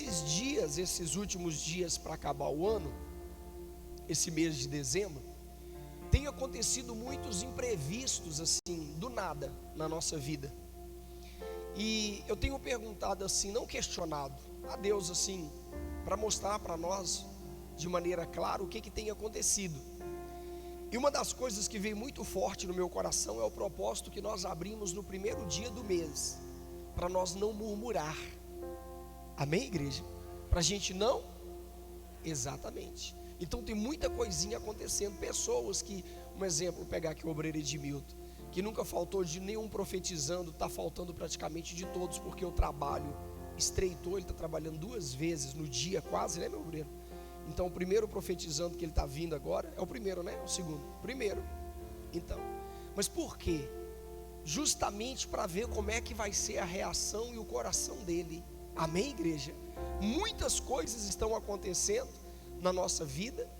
Esses dias, esses últimos dias para acabar o ano, esse mês de dezembro, tem acontecido muitos imprevistos assim, do nada, na nossa vida. E eu tenho perguntado assim, não questionado, a Deus assim, para mostrar para nós de maneira clara o que tem acontecido. E uma das coisas que veio muito forte no meu coração é o propósito que nós abrimos no primeiro dia do mês, para nós não murmurar. Amém, igreja? Para a gente não? Exatamente. Então tem muita coisinha acontecendo, pessoas que, um exemplo, pegar aqui o obreiro Edmilton, que nunca faltou de nenhum profetizando, está faltando praticamente de todos, porque o trabalho estreitou, ele está trabalhando 2 vezes no dia quase, né, meu obreiro? Então o primeiro profetizando que ele está vindo agora, é o primeiro, né? O segundo, primeiro. Então, mas por quê? Justamente para ver como é que vai ser a reação e o coração dele. Amém, igreja? Muitas coisas estão acontecendo na nossa vida,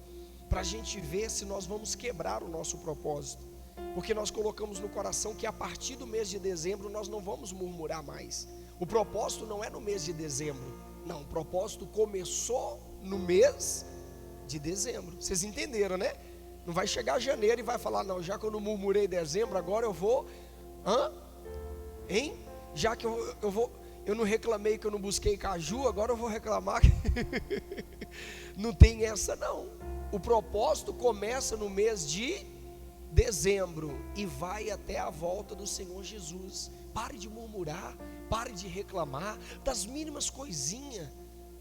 para a gente ver se nós vamos quebrar o nosso propósito, porque nós colocamos no coração que a partir do mês de dezembro nós não vamos murmurar mais. O propósito não é no mês de dezembro, não, o propósito começou no mês de dezembro. Vocês entenderam, né? Não vai chegar janeiro e vai falar, não, já que eu não murmurei em dezembro, agora eu vou, hein? Já que eu não reclamei que eu não busquei caju, agora eu vou reclamar. Não tem essa não. O propósito começa no mês de dezembro e vai até a volta do Senhor Jesus. Pare de murmurar, pare de reclamar das mínimas coisinhas.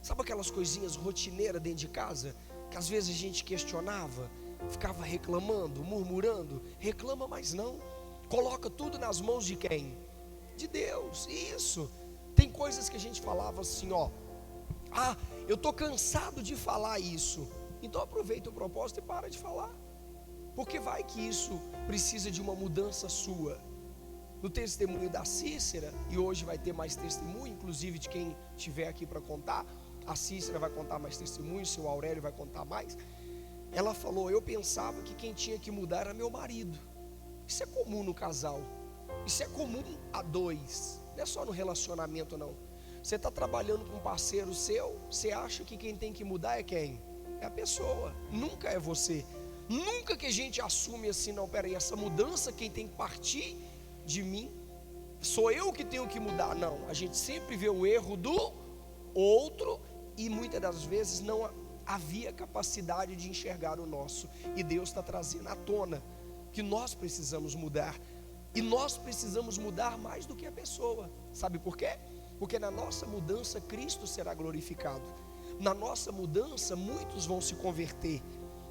Sabe aquelas coisinhas rotineiras dentro de casa, que às vezes a gente questionava, ficava reclamando, murmurando? Reclama mais não. Coloca tudo nas mãos de quem? De Deus. Isso. Tem coisas que a gente falava assim, eu estou cansado de falar isso. Então aproveita o propósito e para de falar, porque vai que isso precisa de uma mudança sua. No testemunho da Cícera, e hoje vai ter mais testemunho, inclusive de quem estiver aqui para contar, a Cícera vai contar mais testemunho, seu Aurélio vai contar mais. Ela falou, eu pensava que quem tinha que mudar era meu marido. Isso é comum no casal, isso é comum a 2, não é só no relacionamento não. Você está trabalhando com um parceiro seu, você acha que quem tem que mudar é quem? É a pessoa, nunca é você. Nunca que a gente assume assim, não, peraí, essa mudança quem tem que partir de mim, sou eu que tenho que mudar. Não, a gente sempre vê o erro do outro e muitas das vezes não havia capacidade de enxergar o nosso, e Deus está trazendo à tona que nós precisamos mudar, e nós precisamos mudar mais do que a pessoa. Sabe por quê? Porque na nossa mudança Cristo será glorificado, na nossa mudança muitos vão se converter,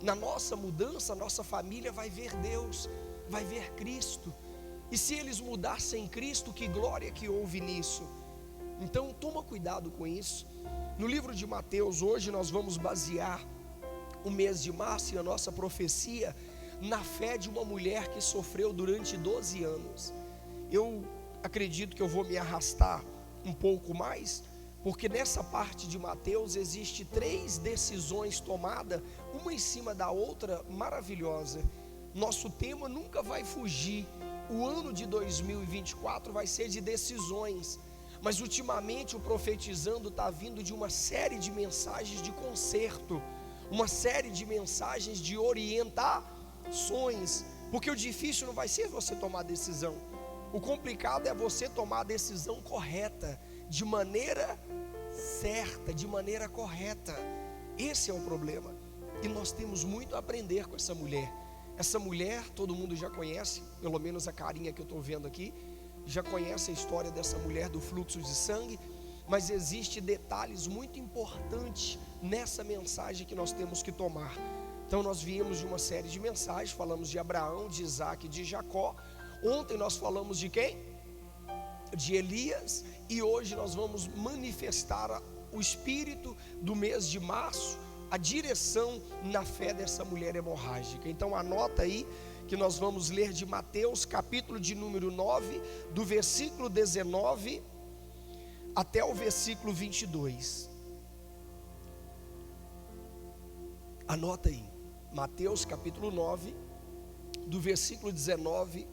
na nossa mudança a nossa família vai ver Deus, vai ver Cristo. E se eles mudassem Cristo, que glória que houve nisso. Então toma cuidado com isso. No livro de Mateus, hoje nós vamos basear o mês de março e a nossa profecia na fé de uma mulher que sofreu durante 12 anos. Eu acredito que eu vou me arrastar um pouco mais, porque nessa parte de Mateus existe 3 decisões tomadas, uma em cima da outra, maravilhosa. Nosso tema nunca vai fugir. O ano de 2024 vai ser de decisões, mas ultimamente o profetizando está vindo de uma série de mensagens de conserto, uma série de mensagens de orientações, porque o difícil não vai ser você tomar decisão, o complicado é você tomar a decisão correta, de maneira certa, de maneira correta. Esse é o problema, e nós temos muito a aprender com essa mulher. Essa mulher, todo mundo já conhece, pelo menos a carinha que eu estou vendo aqui, já conhece a história dessa mulher do fluxo de sangue, mas existe detalhes muito importantes nessa mensagem que nós temos que tomar. Então nós viemos de uma série de mensagens, falamos de Abraão, de Isaac, de Jacó. Ontem nós falamos de quem? De Elias, e hoje nós vamos manifestar o espírito do mês de março, a direção na fé dessa mulher hemorrágica. Então anota aí que nós vamos ler de Mateus capítulo de número 9, do versículo 19 até o versículo 22. Anota aí, Mateus capítulo 9, do versículo 19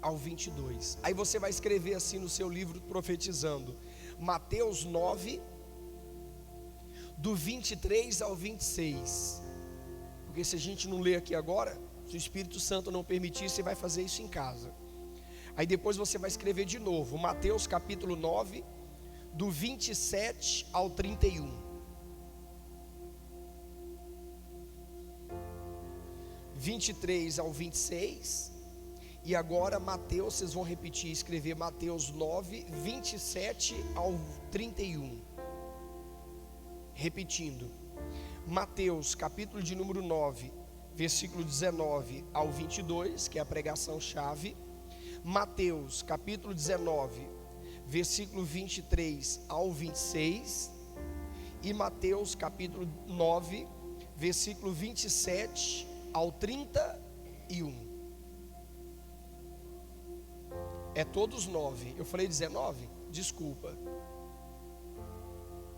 ao 22. Aí você vai escrever assim no seu livro profetizando, Mateus 9, do 23 ao 26. Porque se a gente não ler aqui agora, se o Espírito Santo não permitir, você vai fazer isso em casa. Aí depois você vai escrever de novo, Mateus capítulo 9, do 27 ao 31. (23 ao 26). E agora Mateus, vocês vão repetir, escrever Mateus 9, 27 ao 31. Repetindo, Mateus capítulo de número 9, versículo 19 ao 22, que é a pregação chave. Mateus capítulo 19, versículo 23 ao 26. E Mateus capítulo 9, versículo 27 ao 31. É todos 9. Eu falei 19? Desculpa.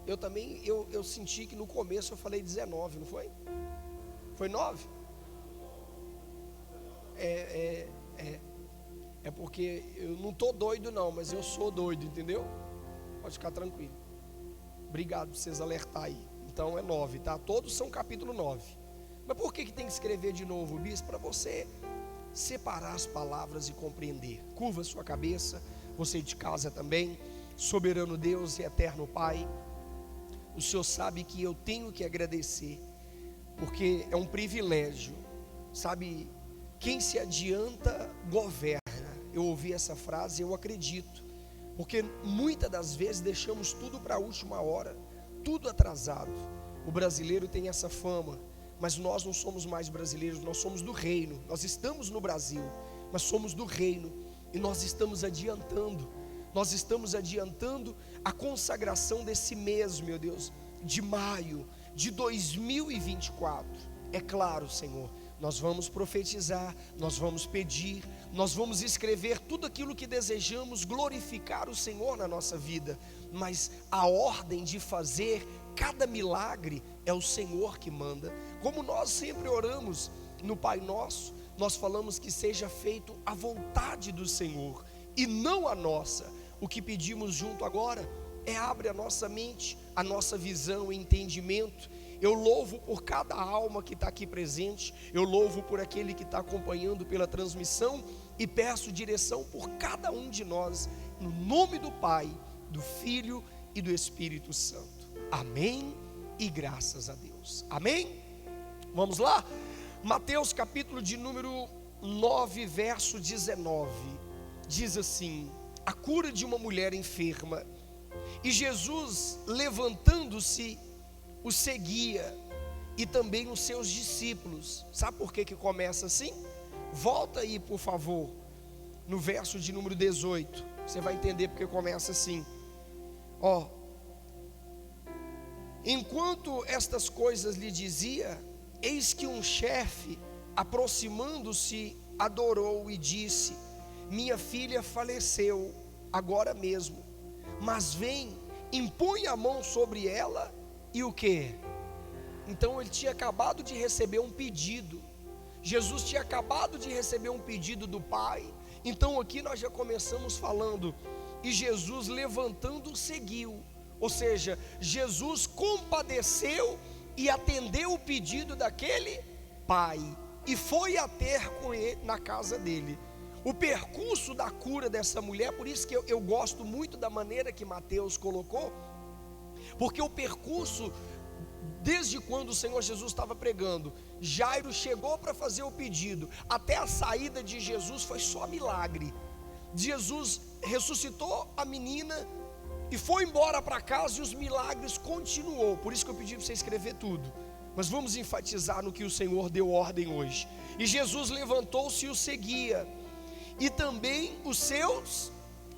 Eu também, eu senti que no começo eu falei 19, não foi? Foi 9? É porque eu não estou doido não, mas eu sou doido, entendeu? Pode ficar tranquilo. Obrigado por vocês alertar aí. Então é 9, tá? Todos são capítulo 9. Mas por que tem que escrever de novo, bispo? Para você separar as palavras e compreender. Curva sua cabeça, você de casa também. Soberano Deus e eterno Pai, o Senhor sabe que eu tenho que agradecer, porque é um privilégio, sabe, quem se adianta governa. Eu ouvi essa frase, eu acredito, porque muitas das vezes deixamos tudo para a última hora, tudo atrasado. O brasileiro tem essa fama, mas nós não somos mais brasileiros, nós somos do reino. Nós estamos no Brasil, mas somos do reino, e nós estamos adiantando a consagração desse mês, meu Deus, de maio de 2024. É claro, Senhor, nós vamos profetizar, nós vamos pedir, nós vamos escrever tudo aquilo que desejamos glorificar o Senhor na nossa vida, mas a ordem de fazer cada milagre é o Senhor que manda. Como nós sempre oramos no Pai Nosso, nós falamos que seja feito a vontade do Senhor e não a nossa. O que pedimos junto agora é abre a nossa mente, a nossa visão e entendimento. Eu louvo por cada alma que está aqui presente, eu louvo por aquele que está acompanhando pela transmissão e peço direção por cada um de nós, no nome do Pai, do Filho e do Espírito Santo. Amém e graças a Deus. Amém? Vamos lá? Mateus capítulo de número 9, verso 19, diz assim: a cura de uma mulher enferma. E Jesus, levantando-se, o seguia, e também os seus discípulos. Sabe por que começa assim? Volta aí, por favor, no verso de número 18. Você vai entender porque começa assim. Enquanto estas coisas lhe dizia, eis que um chefe, aproximando-se, adorou e disse: minha filha faleceu agora mesmo, mas vem, impõe a mão sobre ela. E o que? Então ele tinha acabado de receber um pedido. Jesus tinha acabado de receber um pedido do Pai. Então aqui nós já começamos falando, e Jesus levantando seguiu. Ou seja, Jesus compadeceu e atendeu o pedido daquele pai, e foi a ter com ele na casa dele. O percurso da cura dessa mulher, por isso que eu gosto muito da maneira que Mateus colocou, porque o percurso, desde quando o Senhor Jesus estava pregando, Jairo chegou para fazer o pedido, até a saída de Jesus foi só milagre. Jesus ressuscitou a menina e foi embora para casa, e os milagres continuou. Por isso que eu pedi para você escrever tudo, mas vamos enfatizar no que o Senhor deu ordem hoje. E Jesus levantou-se e o seguia, e também os seus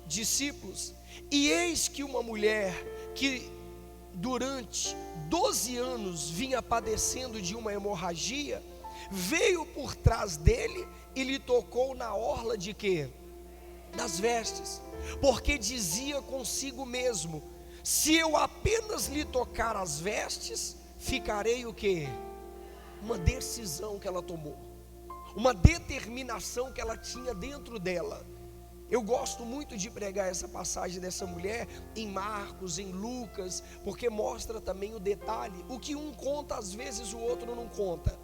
discípulos. E eis que uma mulher que durante 12 anos vinha padecendo de uma hemorragia, veio por trás dele e lhe tocou na orla de quê? Das vestes, porque dizia consigo mesmo: se eu apenas lhe tocar as vestes, ficarei o quê? Uma decisão que ela tomou, uma determinação que ela tinha dentro dela. Eu gosto muito de pregar essa passagem dessa mulher em Marcos, em Lucas, porque mostra também o detalhe. O que um conta, às vezes o outro não conta.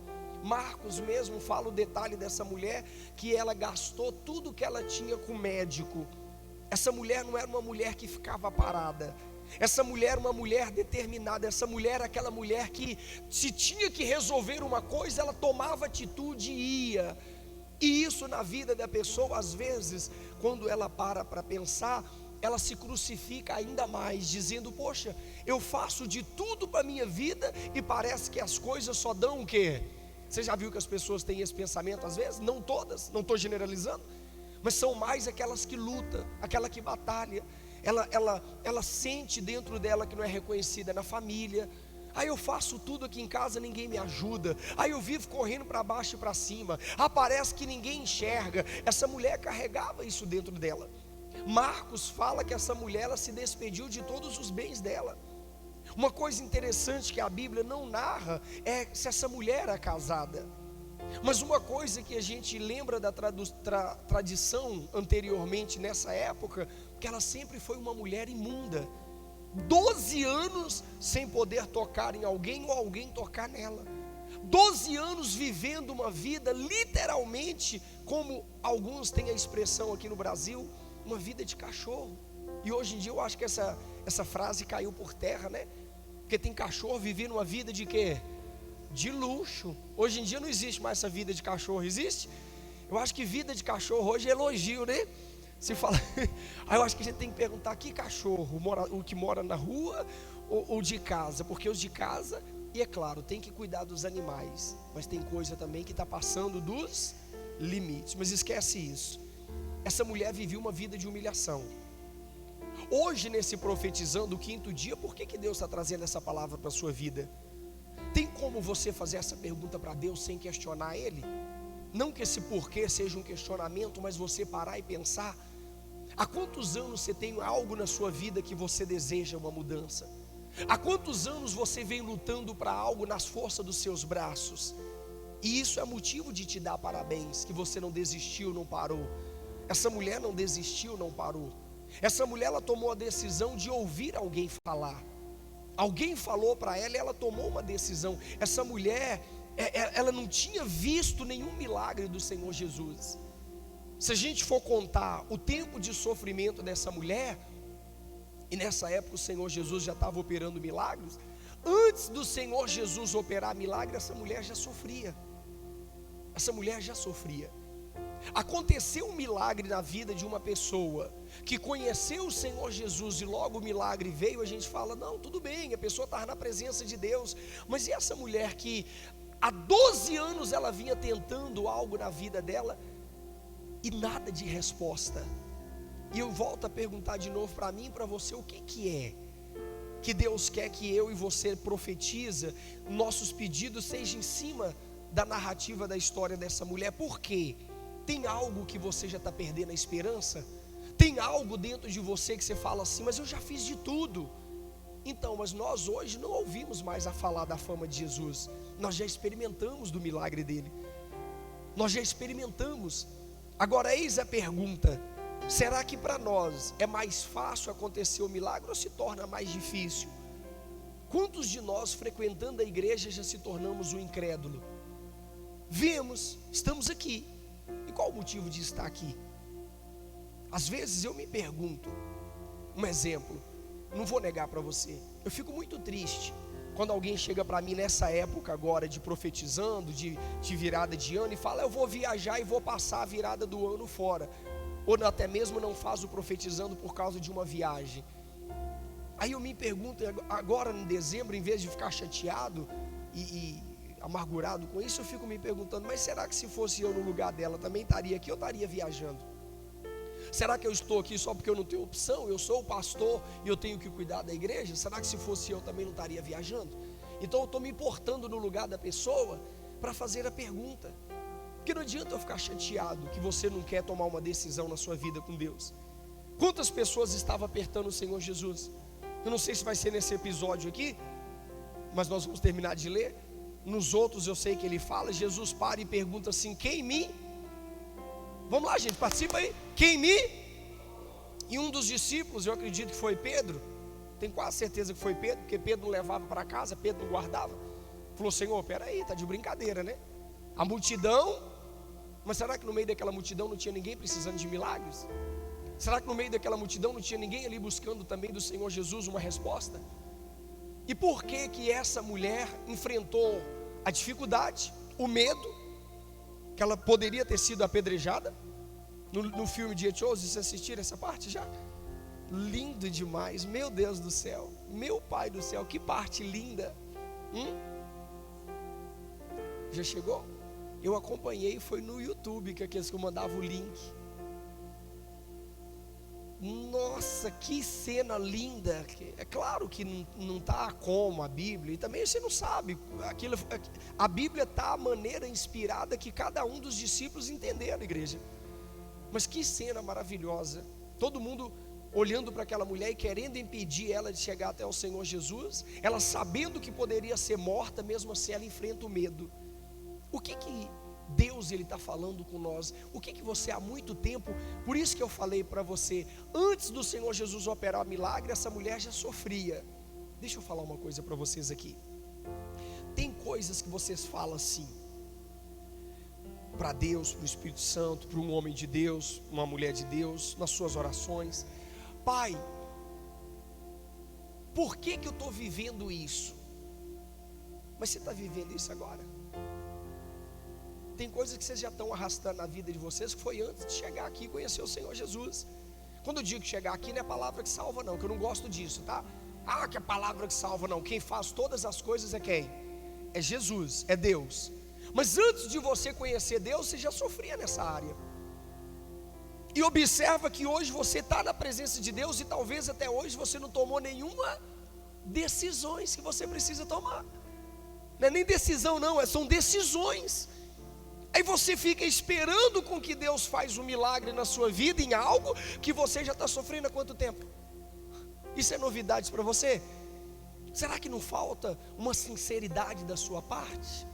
Marcos mesmo fala o detalhe dessa mulher, que ela gastou tudo que ela tinha com o médico. Essa mulher não era uma mulher que ficava parada. Essa mulher era uma mulher determinada. Essa mulher era aquela mulher que, se tinha que resolver uma coisa, ela tomava atitude e ia. E isso na vida da pessoa, às vezes, quando ela para pensar, ela se crucifica ainda mais, dizendo: poxa, eu faço de tudo para a minha vida e parece que as coisas só dão o quê? Você já viu que as pessoas têm esse pensamento às vezes? Não todas, não estou generalizando, mas são mais aquelas que lutam, aquela que batalha. Ela sente dentro dela que não é reconhecida na família. Aí eu faço tudo aqui em casa, ninguém me ajuda. Aí eu vivo correndo para baixo e para cima. Parece que ninguém enxerga. Essa mulher carregava isso dentro dela. Marcos fala que essa mulher, ela se despediu de todos os bens dela. Uma coisa interessante que a Bíblia não narra é se essa mulher era casada. Mas uma coisa que a gente lembra da tradição anteriormente nessa época, que ela sempre foi uma mulher imunda. 12 anos sem poder tocar em alguém ou alguém tocar nela. 12 anos vivendo uma vida literalmente, como alguns têm a expressão aqui no Brasil, uma vida de cachorro. E hoje em dia eu acho que essa frase caiu por terra, né? Porque tem cachorro vivendo uma vida de quê? De luxo. Hoje em dia não existe mais essa vida de cachorro, existe? Eu acho que vida de cachorro hoje é elogio, né? Se fala, aí eu acho que a gente tem que perguntar: que cachorro? O que mora na rua ou de casa? Porque os de casa, e é claro, tem que cuidar dos animais, mas tem coisa também que está passando dos limites. Mas esquece isso. Essa mulher vivia uma vida de humilhação. Hoje, nesse profetizando o 5º dia, por que Deus está trazendo essa palavra para a sua vida? Tem como você fazer essa pergunta para Deus sem questionar Ele? Não que esse porquê seja um questionamento, mas você parar e pensar: há quantos anos você tem algo na sua vida que você deseja uma mudança? Há quantos anos você vem lutando para algo nas forças dos seus braços? E isso é motivo de te dar parabéns, que você não desistiu, não parou. Essa mulher não desistiu, não parou. Essa mulher, ela tomou a decisão de ouvir alguém falar. Alguém falou para ela e ela tomou uma decisão. Essa mulher, ela não tinha visto nenhum milagre do Senhor Jesus. Se a gente for contar o tempo de sofrimento dessa mulher, e nessa época o Senhor Jesus já estava operando milagres, antes do Senhor Jesus operar milagre, essa mulher já sofria. Essa mulher já sofria. Aconteceu um milagre na vida de uma pessoa que conheceu o Senhor Jesus e logo o milagre veio, a gente fala: não, tudo bem, a pessoa estava na presença de Deus. Mas e essa mulher que há 12 anos ela vinha tentando algo na vida dela e nada de resposta? E eu volto a perguntar de novo para mim e para você: o que é que Deus quer que eu e você profetiza, nossos pedidos sejam em cima da narrativa da história dessa mulher? Por quê? Tem algo que você já está perdendo a esperança? Tem algo dentro de você que você fala assim: mas eu já fiz de tudo. Então, mas nós hoje não ouvimos mais a falar da fama de Jesus. Nós já experimentamos do milagre dele. Nós já experimentamos. Agora eis a pergunta: será que para nós é mais fácil acontecer o milagre ou se torna mais difícil? Quantos de nós, frequentando a igreja, já se tornamos um incrédulo? Vemos, estamos aqui. E qual o motivo de estar aqui? Às vezes eu me pergunto, um exemplo, não vou negar para você, eu fico muito triste quando alguém chega para mim nessa época agora de profetizando, de virada de ano, e fala: eu vou viajar e vou passar a virada do ano fora, ou até mesmo não faz o profetizando por causa de uma viagem. Aí eu me pergunto, agora em dezembro, em vez de ficar chateado e amargurado com isso, eu fico me perguntando: mas será que se fosse eu no lugar dela, também estaria aqui ou estaria viajando? Será que eu estou aqui só porque eu não tenho opção? Eu sou o pastor e eu tenho que cuidar da igreja? Será que se fosse eu também não estaria viajando? Então eu estou me importando no lugar da pessoa para fazer a pergunta. Porque não adianta eu ficar chateado que você não quer tomar uma decisão na sua vida com Deus. Quantas pessoas estavam apertando o Senhor Jesus? Eu não sei se vai ser nesse episódio aqui, mas nós vamos terminar de ler. Nos outros eu sei que ele fala, Jesus para e pergunta assim: quem me? Vamos lá, gente, participa aí. Quem me E um dos discípulos, eu acredito que foi Pedro, tenho quase certeza que foi Pedro, porque Pedro não levava para casa, Pedro não guardava. Falou: Senhor, peraí, está de brincadeira, né? A multidão, mas será que no meio daquela multidão não tinha ninguém precisando de milagres? Será que no meio daquela multidão não tinha ninguém ali buscando também do Senhor Jesus uma resposta? E por que que essa mulher enfrentou a dificuldade, o medo, que ela poderia ter sido apedrejada? No filme de Etiose, vocês assistiram essa parte já? Lindo demais, meu Deus do céu, meu Pai do céu, que parte linda. Já chegou? Eu acompanhei, foi no YouTube, que aqueles que eu mandava o link. Nossa, que cena linda. É claro que não está como a Bíblia, e também você não sabe, a Bíblia está a maneira inspirada que cada um dos discípulos entenderam, igreja. Mas que cena maravilhosa, todo mundo olhando para aquela mulher e querendo impedir ela de chegar até o Senhor Jesus, ela sabendo que poderia ser morta, mesmo assim ela enfrenta o medo. O que Deus está falando com nós? O que você há muito tempo, por isso que eu falei para você, antes do Senhor Jesus operar o milagre, essa mulher já sofria. Deixa eu falar uma coisa para vocês aqui. Tem coisas que vocês falam assim, para Deus, para o Espírito Santo, para um homem de Deus, uma mulher de Deus, nas suas orações: Pai, por que eu estou vivendo isso? Mas você está vivendo isso agora? Tem coisas que vocês já estão arrastando na vida de vocês, que foi antes de chegar aqui e conhecer o Senhor Jesus. Quando eu digo que chegar aqui, não é a palavra que salva não, que eu não gosto disso, tá? Que a palavra que salva não, quem faz todas as coisas é quem? É Jesus, é Deus. Mas antes de você conhecer Deus, você já sofria nessa área. E observa que hoje você está na presença de Deus, e talvez até hoje você não tomou nenhuma decisões que você precisa tomar. Não é nem decisão não, são decisões. Aí você fica esperando com que Deus faz um milagre na sua vida, em algo que você já está sofrendo há quanto tempo? Isso é novidade para você? Será que não falta uma sinceridade da sua parte?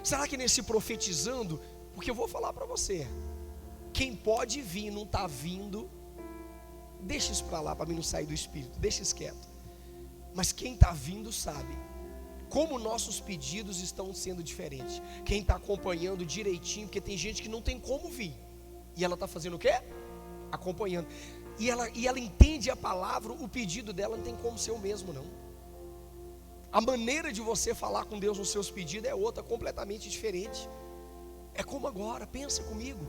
Será que nesse profetizando, porque eu vou falar para você, quem pode vir não está vindo, deixa isso para lá, para mim não sair do espírito, deixa isso quieto. Mas quem está vindo sabe como nossos pedidos estão sendo diferentes. Quem está acompanhando direitinho, porque tem gente que não tem como vir, e ela está fazendo o quê? Acompanhando. E ela entende a palavra, o pedido dela não tem como ser o mesmo não. A maneira de você falar com Deus nos seus pedidos é outra, completamente diferente. É como agora, pensa comigo.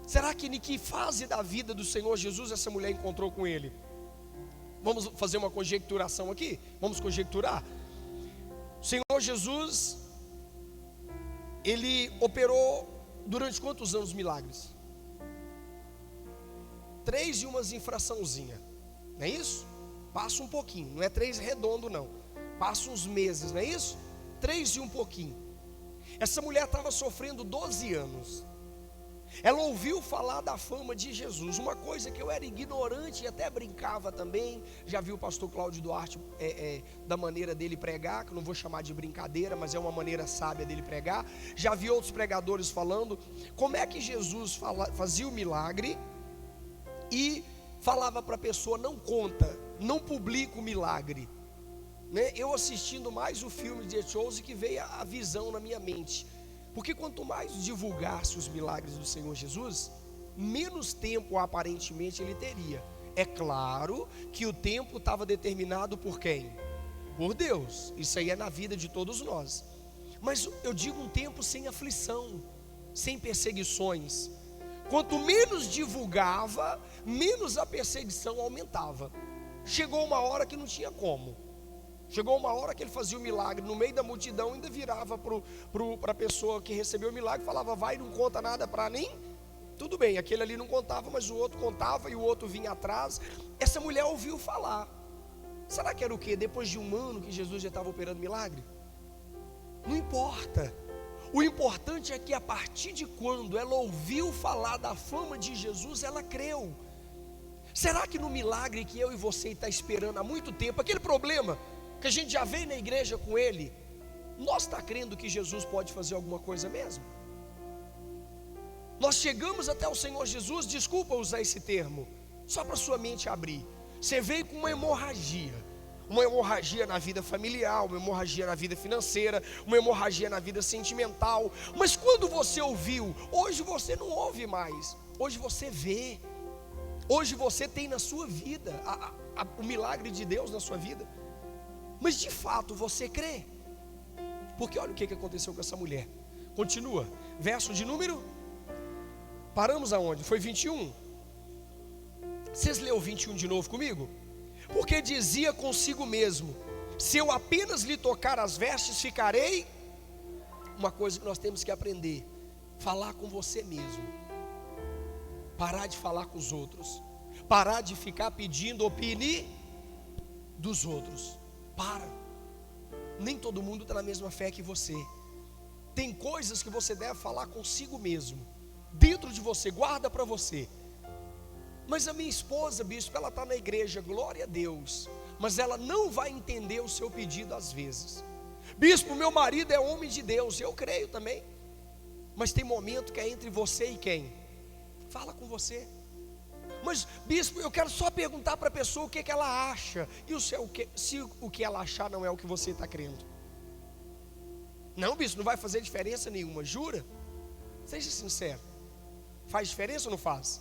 Será que em que fase da vida do Senhor Jesus essa mulher encontrou com Ele? Vamos fazer uma conjecturação aqui? Vamos conjecturar? O Senhor Jesus, Ele operou durante quantos anos milagres? 3 e umas infraçãozinha, não é isso? Passa um pouquinho, não é 3 redondo não, passa uns meses, não é isso? 3 e um pouquinho. Essa mulher estava sofrendo 12 anos. Ela ouviu falar da fama de Jesus, uma coisa que eu era ignorante e até brincava também. Já vi o pastor Cláudio Duarte da maneira dele pregar, que eu não vou chamar de brincadeira, mas é uma maneira sábia dele pregar. Já vi outros pregadores falando como é que Jesus fazia o milagre e falava para a pessoa: não conta, não publica o milagre, né? Eu assistindo mais o filme de Etiose, que veio a visão na minha mente. Porque quanto mais divulgasse os milagres do Senhor Jesus, menos tempo aparentemente ele teria. É claro que o tempo estava determinado por quem? Por Deus. Isso aí é na vida de todos nós. Mas eu digo um tempo sem aflição, sem perseguições. Quanto menos divulgava, menos a perseguição aumentava. Chegou uma hora que não tinha como. Chegou uma hora que ele fazia o milagre no meio da multidão, ainda virava para a pessoa que recebeu o milagre, falava: vai, não conta nada para mim. Tudo bem, aquele ali não contava, mas o outro contava e o outro vinha atrás. Essa mulher ouviu falar. Será que era o quê? Depois de um ano que Jesus já estava operando milagre? Não importa. O importante é que a partir de quando ela ouviu falar da fama de Jesus, ela creu. Será que no milagre que eu e você está esperando há muito tempo, aquele problema que a gente já veio na igreja com ele, nós está crendo que Jesus pode fazer alguma coisa mesmo? Nós chegamos até o Senhor Jesus, desculpa usar esse termo, Só para sua mente abrir. Você veio com uma hemorragia na vida familiar, uma hemorragia na vida financeira, uma hemorragia na vida sentimental. Mas quando você ouviu, hoje você não ouve mais, hoje você vê. Hoje você tem na sua vida o milagre de Deus na sua vida. Mas de fato você crê? Porque olha o que aconteceu com essa mulher. Continua, verso de número, paramos aonde? Foi 21. Vocês leu 21 de novo comigo? Porque dizia consigo mesmo: se eu apenas lhe tocar as vestes, ficarei. Uma coisa que nós temos que aprender: falar com você mesmo. Parar de falar com os outros. Parar de ficar pedindo opinião dos outros. Para. Nem todo mundo está na mesma fé que você. Tem coisas que você deve falar consigo mesmo, dentro de você, guarda para você. Mas a minha esposa, bispo, ela está na igreja, glória a Deus, mas ela não vai entender o seu pedido às vezes. Bispo, meu marido é homem de Deus, eu creio também. Mas tem momento que é entre você e quem? Fala com você. Mas bispo, eu quero só perguntar para a pessoa o que ela acha. E se o que ela achar não é o que você está crendo? Não, bispo, não vai fazer diferença nenhuma, jura? Seja sincero. Faz diferença ou não faz?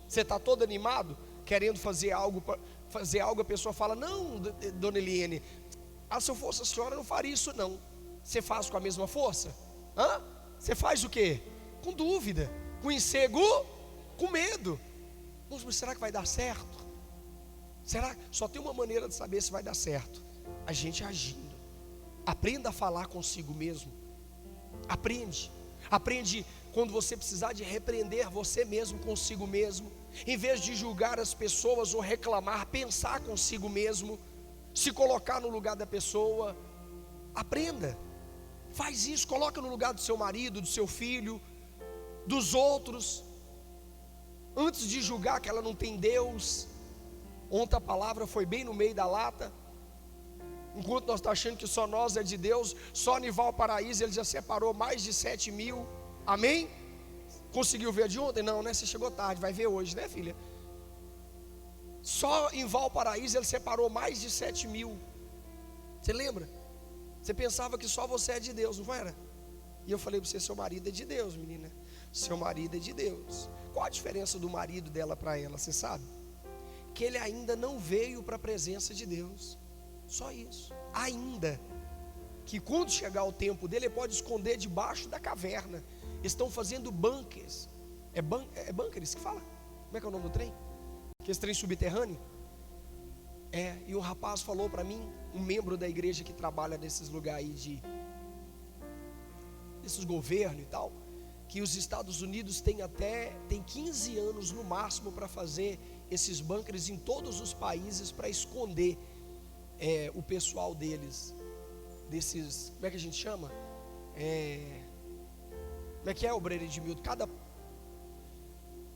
Você está todo animado, querendo fazer algo, a pessoa fala: não, dona Eliane, se eu fosse a senhora, eu não faria isso não. Você faz com a mesma força? Você faz o quê? Com dúvida, com inseguro, com medo. Mas será que vai dar certo? Será? Só tem uma maneira de saber se vai dar certo: a gente agindo. Aprenda a falar consigo mesmo. Aprende quando você precisar de repreender você mesmo consigo mesmo. Em vez de julgar as pessoas ou reclamar, pensar consigo mesmo, se colocar no lugar da pessoa. Aprenda. Faz isso, coloca no lugar do seu marido, do seu filho, dos outros. Antes de julgar que ela não tem Deus. Ontem a palavra foi bem no meio da lata. Enquanto nós estamos achando que só nós é de Deus, só em Valparaíso ele já separou mais de 7.000. Amém? Conseguiu ver de ontem? Não, né? Você chegou tarde, vai ver hoje, né, filha? Só em Valparaíso ele separou mais de 7.000. Você lembra? Você pensava que só você é de Deus, não era? E eu falei para você: seu marido é de Deus, menina. Seu marido é de Deus. Qual a diferença do marido dela para ela, você sabe? Que ele ainda não veio para a presença de Deus. Só isso. Ainda. Que quando chegar o tempo dele, ele pode esconder debaixo da caverna. Estão fazendo bunkers. É bunkers que fala? Como é que é o nome do trem? Aquele trem subterrâneo? E um rapaz falou para mim, um membro da igreja que trabalha nesses lugares aí desses governos e tal, que os Estados Unidos tem 15 anos no máximo para fazer esses bunkers em todos os países, para esconder o pessoal deles, desses, como é que a gente chama? Como é que é, obreiro Edmildo?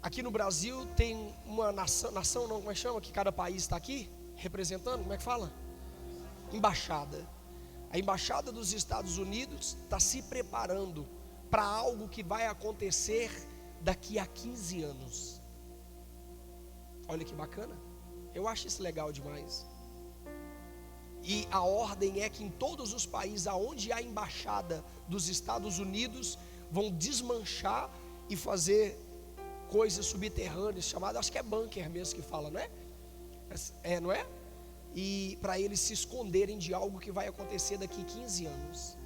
Aqui no Brasil tem uma nação não, como é que chama? Que cada país está aqui representando, como é que fala? Embaixada. A embaixada dos Estados Unidos está se preparando para algo que vai acontecer daqui a 15 anos. Olha que bacana. Eu acho isso legal demais. E a ordem é que em todos os países aonde há embaixada dos Estados Unidos, vão desmanchar e fazer coisas subterrâneas, chamadas, acho que é bunker mesmo que fala, não é? Não é? E para eles se esconderem de algo que vai acontecer daqui 15 anos.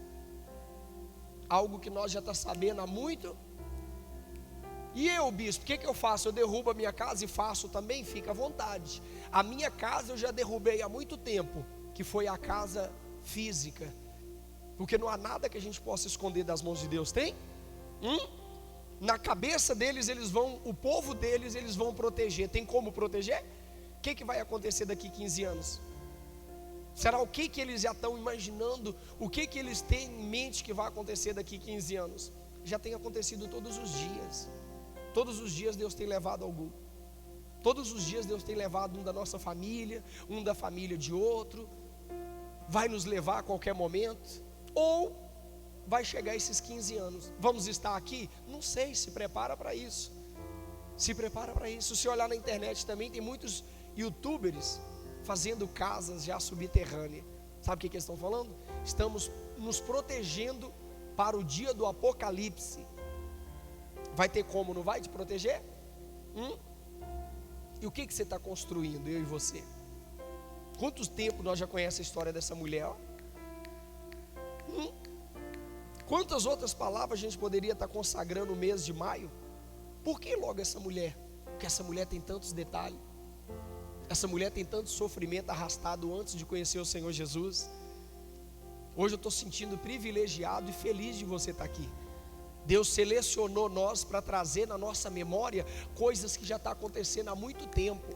Algo que nós já estamos sabendo há muito. E eu, bispo, o que eu faço? Eu derrubo a minha casa e faço também? Fica à vontade. A minha casa eu já derrubei há muito tempo, que foi a casa física. Porque não há nada que a gente possa esconder das mãos de Deus, tem? Na cabeça deles, o povo deles, eles vão proteger. Tem como proteger? O que vai acontecer daqui 15 anos? Será o que eles já estão imaginando? O que eles têm em mente que vai acontecer daqui 15 anos? Já tem acontecido todos os dias. Todos os dias Deus tem levado algum. Todos os dias Deus tem levado um da nossa família, um da família de outro. Vai nos levar a qualquer momento. Ou vai chegar esses 15 anos. Vamos estar aqui? Não sei, se prepara para isso. Se prepara para isso. Se você olhar na internet também, tem muitos youtubers fazendo casas já subterrâneas. Sabe o que eles estão falando? Estamos nos protegendo para o dia do apocalipse. Vai ter como, não vai, te proteger? E o que você está construindo, eu e você? Quantos tempos nós já conhecemos a história dessa mulher? Quantas outras palavras a gente poderia estar consagrando no mês de maio? Por que logo essa mulher? Porque essa mulher tem tantos detalhes. Essa mulher tem tanto sofrimento arrastado antes de conhecer o Senhor Jesus. Hoje eu estou sentindo privilegiado e feliz de você estar aqui. Deus selecionou nós para trazer na nossa memória coisas que já estão acontecendo há muito tempo.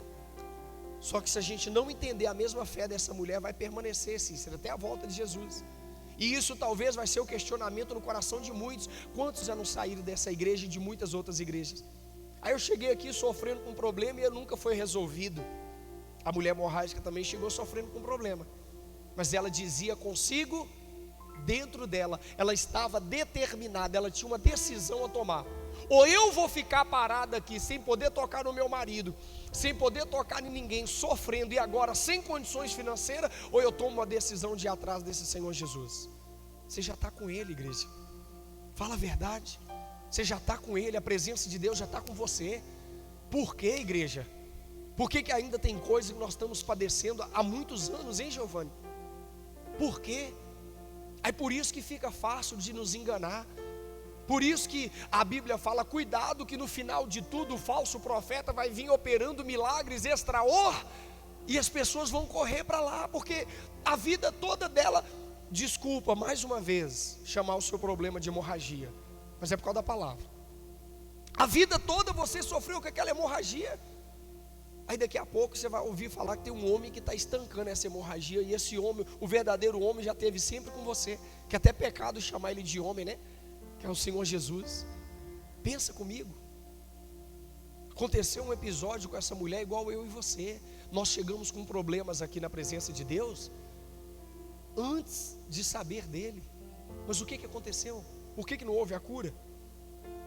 Só que se a gente não entender a mesma fé dessa mulher, vai permanecer sincero até a volta de Jesus. E isso talvez vai ser o questionamento no coração de muitos. Quantos já não saíram dessa igreja e de muitas outras igrejas? Aí eu cheguei aqui sofrendo com um problema e ele nunca foi resolvido. A mulher hemorrágica também chegou sofrendo com um problema, mas ela dizia consigo, dentro dela, ela estava determinada, ela tinha uma decisão a tomar. Ou eu vou ficar parada aqui sem poder tocar no meu marido, sem poder tocar em ninguém, sofrendo e agora sem condições financeiras, ou eu tomo uma decisão de ir atrás desse Senhor Jesus. Você já está com Ele, igreja. Fala a verdade. Você já está com Ele, a presença de Deus já está com você. Por quê, igreja? Por que ainda tem coisa que nós estamos padecendo há muitos anos, hein, Giovanni? Por quê? É por isso que fica fácil de nos enganar. Por isso que a Bíblia fala, cuidado que no final de tudo o falso profeta vai vir operando milagres extraordinários e as pessoas vão correr para lá, porque a vida toda dela, desculpa mais uma vez chamar o seu problema de hemorragia, mas é por causa da palavra. A vida toda você sofreu com aquela hemorragia. Aí daqui a pouco você vai ouvir falar que tem um homem que está estancando essa hemorragia. E esse homem, o verdadeiro homem, já esteve sempre com você. Que até pecado chamar ele de homem, né? Que é o Senhor Jesus. Pensa comigo. Aconteceu um episódio com essa mulher igual eu e você. Nós chegamos com problemas aqui na presença de Deus antes de saber dele. Mas o que aconteceu? Por que não houve a cura?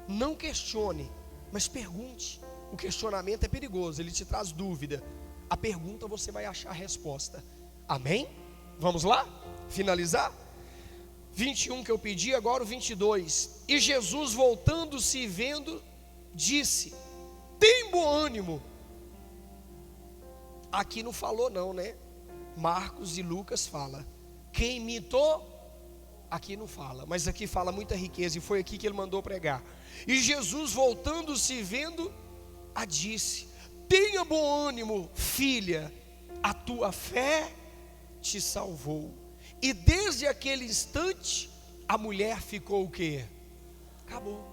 Não questione, mas pergunte. O questionamento é perigoso, ele te traz dúvida. A pergunta você vai achar a resposta. Amém? Vamos lá? Finalizar? 21 que eu pedi, agora o 22. E Jesus, voltando-se e vendo, disse: tem bom ânimo. Aqui não falou não, né? Marcos e Lucas fala. Quem imitou? Aqui não fala, mas aqui fala muita riqueza. E foi aqui que ele mandou pregar. E Jesus, voltando-se e vendo, a disse: tenha bom ânimo, filha, a tua fé te salvou. E desde aquele instante a mulher ficou o quê? Acabou.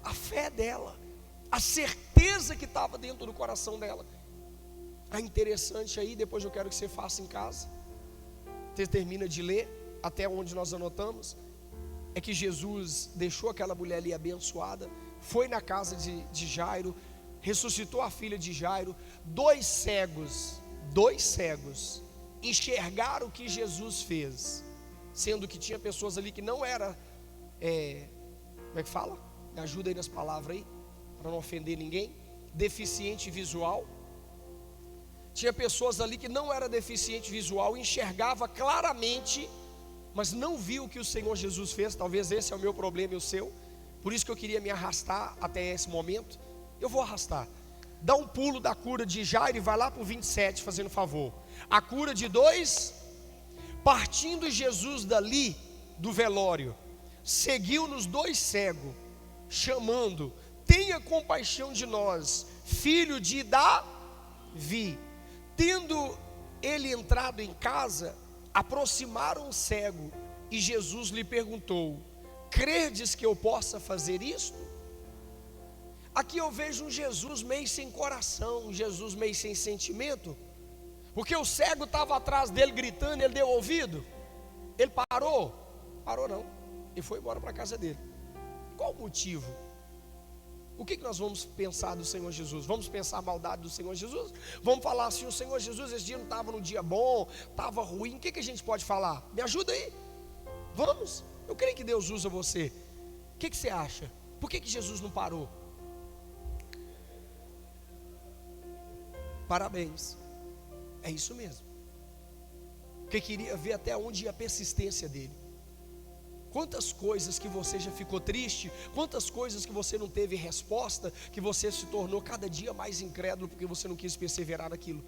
A fé dela, a certeza que estava dentro do coração dela. É interessante aí, depois eu quero que você faça em casa. Você termina de ler até onde nós anotamos. É que Jesus deixou aquela mulher ali abençoada, foi na casa de Jairo, ressuscitou a filha de Jairo. Dois cegos enxergaram o que Jesus fez, sendo que tinha pessoas ali que não era, como é que fala? Me ajuda aí nas palavras aí, para não ofender ninguém. Deficiente visual. Tinha pessoas ali que não era deficiente visual, enxergava claramente, mas não viu o que o Senhor Jesus fez. Talvez esse é o meu problema e o seu. Por isso que eu queria me arrastar até esse momento. Eu vou arrastar. Dá um pulo da cura de Jairo e vai lá para o 27, fazendo favor. A cura de dois. Partindo Jesus dali, do velório, seguiu-nos dois cegos, chamando: tenha compaixão de nós, filho de Davi. Tendo ele entrado em casa, aproximaram o cego, e Jesus lhe perguntou: credes que eu possa fazer isto? Aqui eu vejo um Jesus meio sem coração, um Jesus meio sem sentimento, porque o cego estava atrás dele gritando, ele deu ouvido? Ele parou? Parou não, e foi embora para a casa dele. Qual o motivo? O que nós vamos pensar do Senhor Jesus? Vamos pensar a maldade do Senhor Jesus? Vamos falar assim: o Senhor Jesus esse dia não estava num dia bom, estava ruim. O que a gente pode falar? Me ajuda aí. Vamos. Eu creio que Deus usa você. O que você acha? Por que Jesus não parou? Parabéns. É isso mesmo. Porque queria ver até onde ia a persistência dele. Quantas coisas que você já ficou triste, quantas coisas que você não teve resposta, que você se tornou cada dia mais incrédulo porque você não quis perseverar naquilo.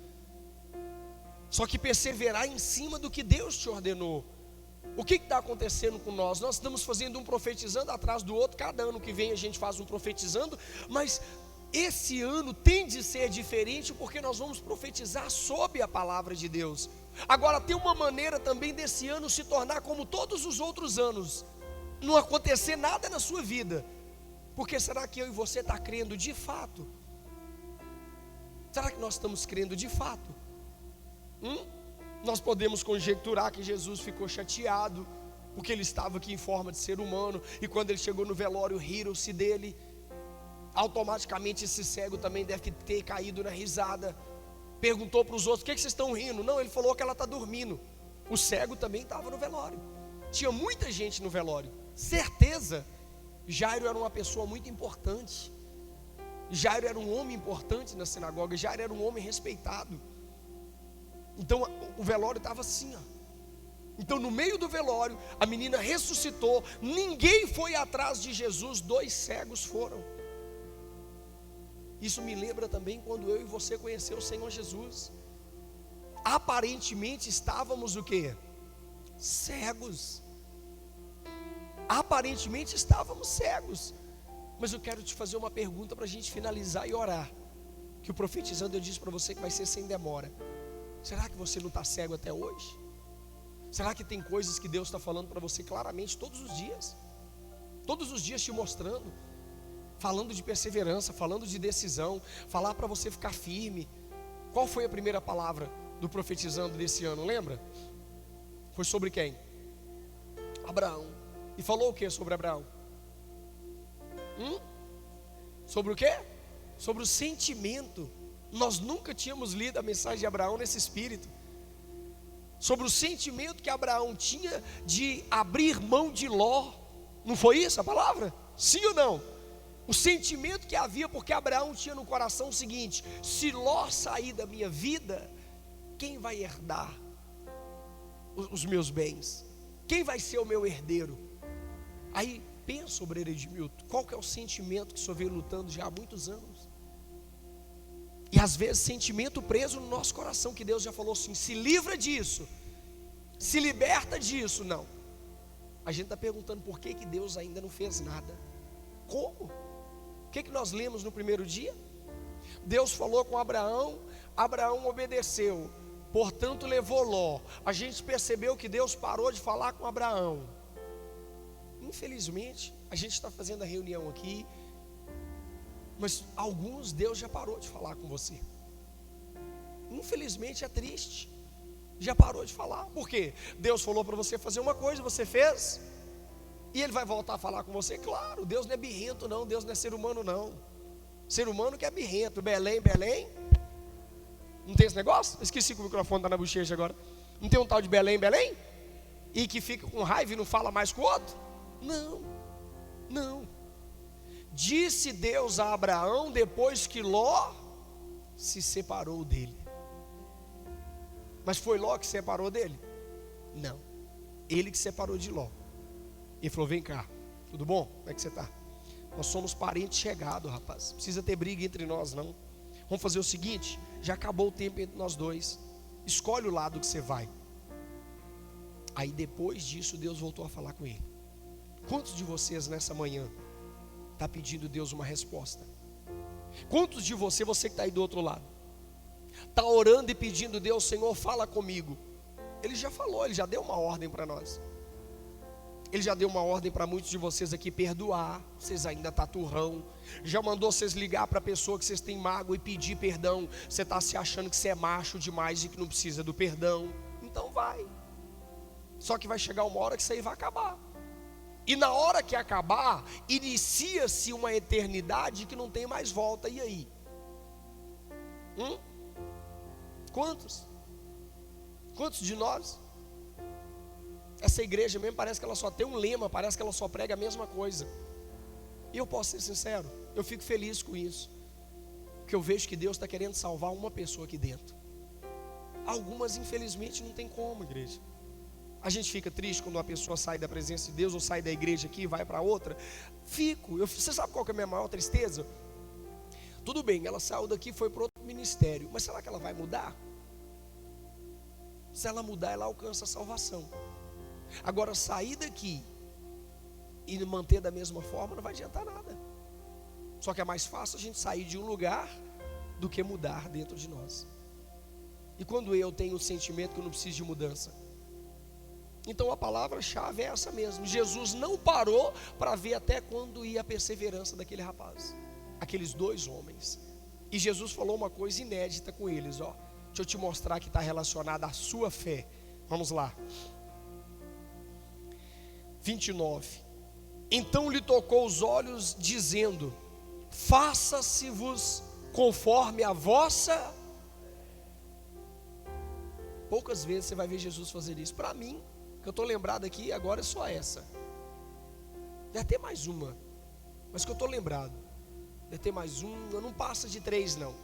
Só que perseverar em cima do que Deus te ordenou. O que está acontecendo com nós? Nós estamos fazendo um profetizando atrás do outro. Cada ano que vem a gente faz um profetizando, mas esse ano tem de ser diferente, porque nós vamos profetizar sob a palavra de Deus. Agora tem uma maneira também desse ano se tornar como todos os outros anos, não acontecer nada na sua vida. Porque será que eu e você está crendo de fato? Será que nós estamos crendo de fato? Nós podemos conjecturar que Jesus ficou chateado porque ele estava aqui em forma de ser humano, e quando ele chegou no velório riram-se dele. Automaticamente esse cego também deve ter caído na risada. Perguntou para os outros: o que vocês estão rindo? Não, ele falou que ela está dormindo. O cego também estava no velório. Tinha muita gente no velório. Certeza, Jairo era uma pessoa muito importante. Jairo era um homem importante na sinagoga. Jairo era um homem respeitado. Então o velório estava assim, ó. Então no meio do velório a menina ressuscitou. Ninguém foi atrás de Jesus, 2 cegos foram. Isso me lembra também quando eu e você conheceu o Senhor Jesus. Aparentemente estávamos o quê? Cegos. Aparentemente estávamos cegos. Mas eu quero te fazer uma pergunta para a gente finalizar e orar. Que o profetizando eu disse para você que vai ser sem demora. Será que você não está cego até hoje? Será que tem coisas que Deus está falando para você claramente todos os dias? Todos os dias te mostrando, falando de perseverança, falando de decisão, falar para você ficar firme. Qual foi a primeira palavra do profetizando desse ano, lembra? Foi sobre quem? Abraão. E falou o que sobre Abraão? Sobre o que? Sobre o sentimento. Nós nunca tínhamos lido a mensagem de Abraão nesse espírito. Sobre o sentimento que Abraão tinha de abrir mão de Ló. Não foi isso a palavra? Sim ou não? O sentimento que havia, porque Abraão tinha no coração o seguinte: se Ló sair da minha vida, quem vai herdar os meus bens? Quem vai ser o meu herdeiro? Aí pensa sobre Edmilton, qual que é o sentimento que o senhor veio lutando já há muitos anos? E às vezes sentimento preso no nosso coração, que Deus já falou assim: se livra disso, se liberta disso. Não, a gente está perguntando por que Deus ainda não fez nada. Como? O que nós lemos no primeiro dia? Deus falou com Abraão, Abraão obedeceu, portanto levou Ló. A gente percebeu que Deus parou de falar com Abraão. Infelizmente, a gente está fazendo a reunião aqui, mas alguns Deus já parou de falar com você. Infelizmente é triste. Já parou de falar. Por quê? Deus falou para você fazer uma coisa, você fez, e Ele vai voltar a falar com você? Claro, Deus não é birrento não, Deus não é ser humano não. Ser humano que é birrento. Belém, Belém. Não tem esse negócio? Esqueci que o microfone está na bochecha agora. Não tem um tal de Belém, Belém? E que fica com raiva e não fala mais com o outro? Não, não. Disse Deus a Abraão depois que Ló se separou dele. Mas foi Ló que se separou dele? Não, ele que se separou de Ló. Ele falou: vem cá, tudo bom? Como é que você está? Nós somos parentes chegados, rapaz. Não precisa ter briga entre nós não. Vamos fazer o seguinte: já acabou o tempo entre nós dois. Escolhe o lado que você vai. Aí depois disso Deus voltou a falar com ele. Quantos de vocês nessa manhã está pedindo a Deus uma resposta? Quantos de você que está aí do outro lado, está orando e pedindo a Deus: Senhor, fala comigo? Ele já falou, Ele já deu uma ordem para nós. Ele já deu uma ordem para muitos de vocês aqui perdoar. Vocês ainda estão turrão. Já mandou vocês ligar para a pessoa que vocês têm mágoa e pedir perdão. Você está se achando que você é macho demais e que não precisa do perdão. Então vai. Só que vai chegar uma hora que isso aí vai acabar. E na hora que acabar, inicia-se uma eternidade que não tem mais volta. E aí? Quantos? Quantos de nós? Essa igreja mesmo parece que ela só tem um lema, parece que ela só prega a mesma coisa. E eu posso ser sincero, eu fico feliz com isso. Porque eu vejo que Deus está querendo salvar uma pessoa aqui dentro. Algumas, infelizmente, não tem como, igreja. A gente fica triste quando uma pessoa sai da presença de Deus, ou sai da igreja aqui e vai para outra. Você sabe qual que é a minha maior tristeza? Tudo bem, ela saiu daqui e foi para outro ministério, mas será que ela vai mudar? Se ela mudar, ela alcança a salvação. Agora, sair daqui e manter da mesma forma não vai adiantar nada. Só que é mais fácil a gente sair de um lugar do que mudar dentro de nós. E quando eu tenho o sentimento que eu não preciso de mudança, então a palavra-chave é essa mesmo. Jesus não parou para ver até quando ia a perseverança daquele rapaz, aqueles dois homens. E Jesus falou uma coisa inédita com eles, ó. Deixa eu te mostrar que está relacionada à sua fé. Vamos lá. 29. Então lhe tocou os olhos, dizendo: faça-se-vos conforme a vossa. Poucas vezes você vai ver Jesus fazer isso. Para mim, que eu estou lembrado aqui agora, é só essa. Deve ter mais uma, mas que eu estou lembrado. Deve ter mais uma, não passa de 3 não.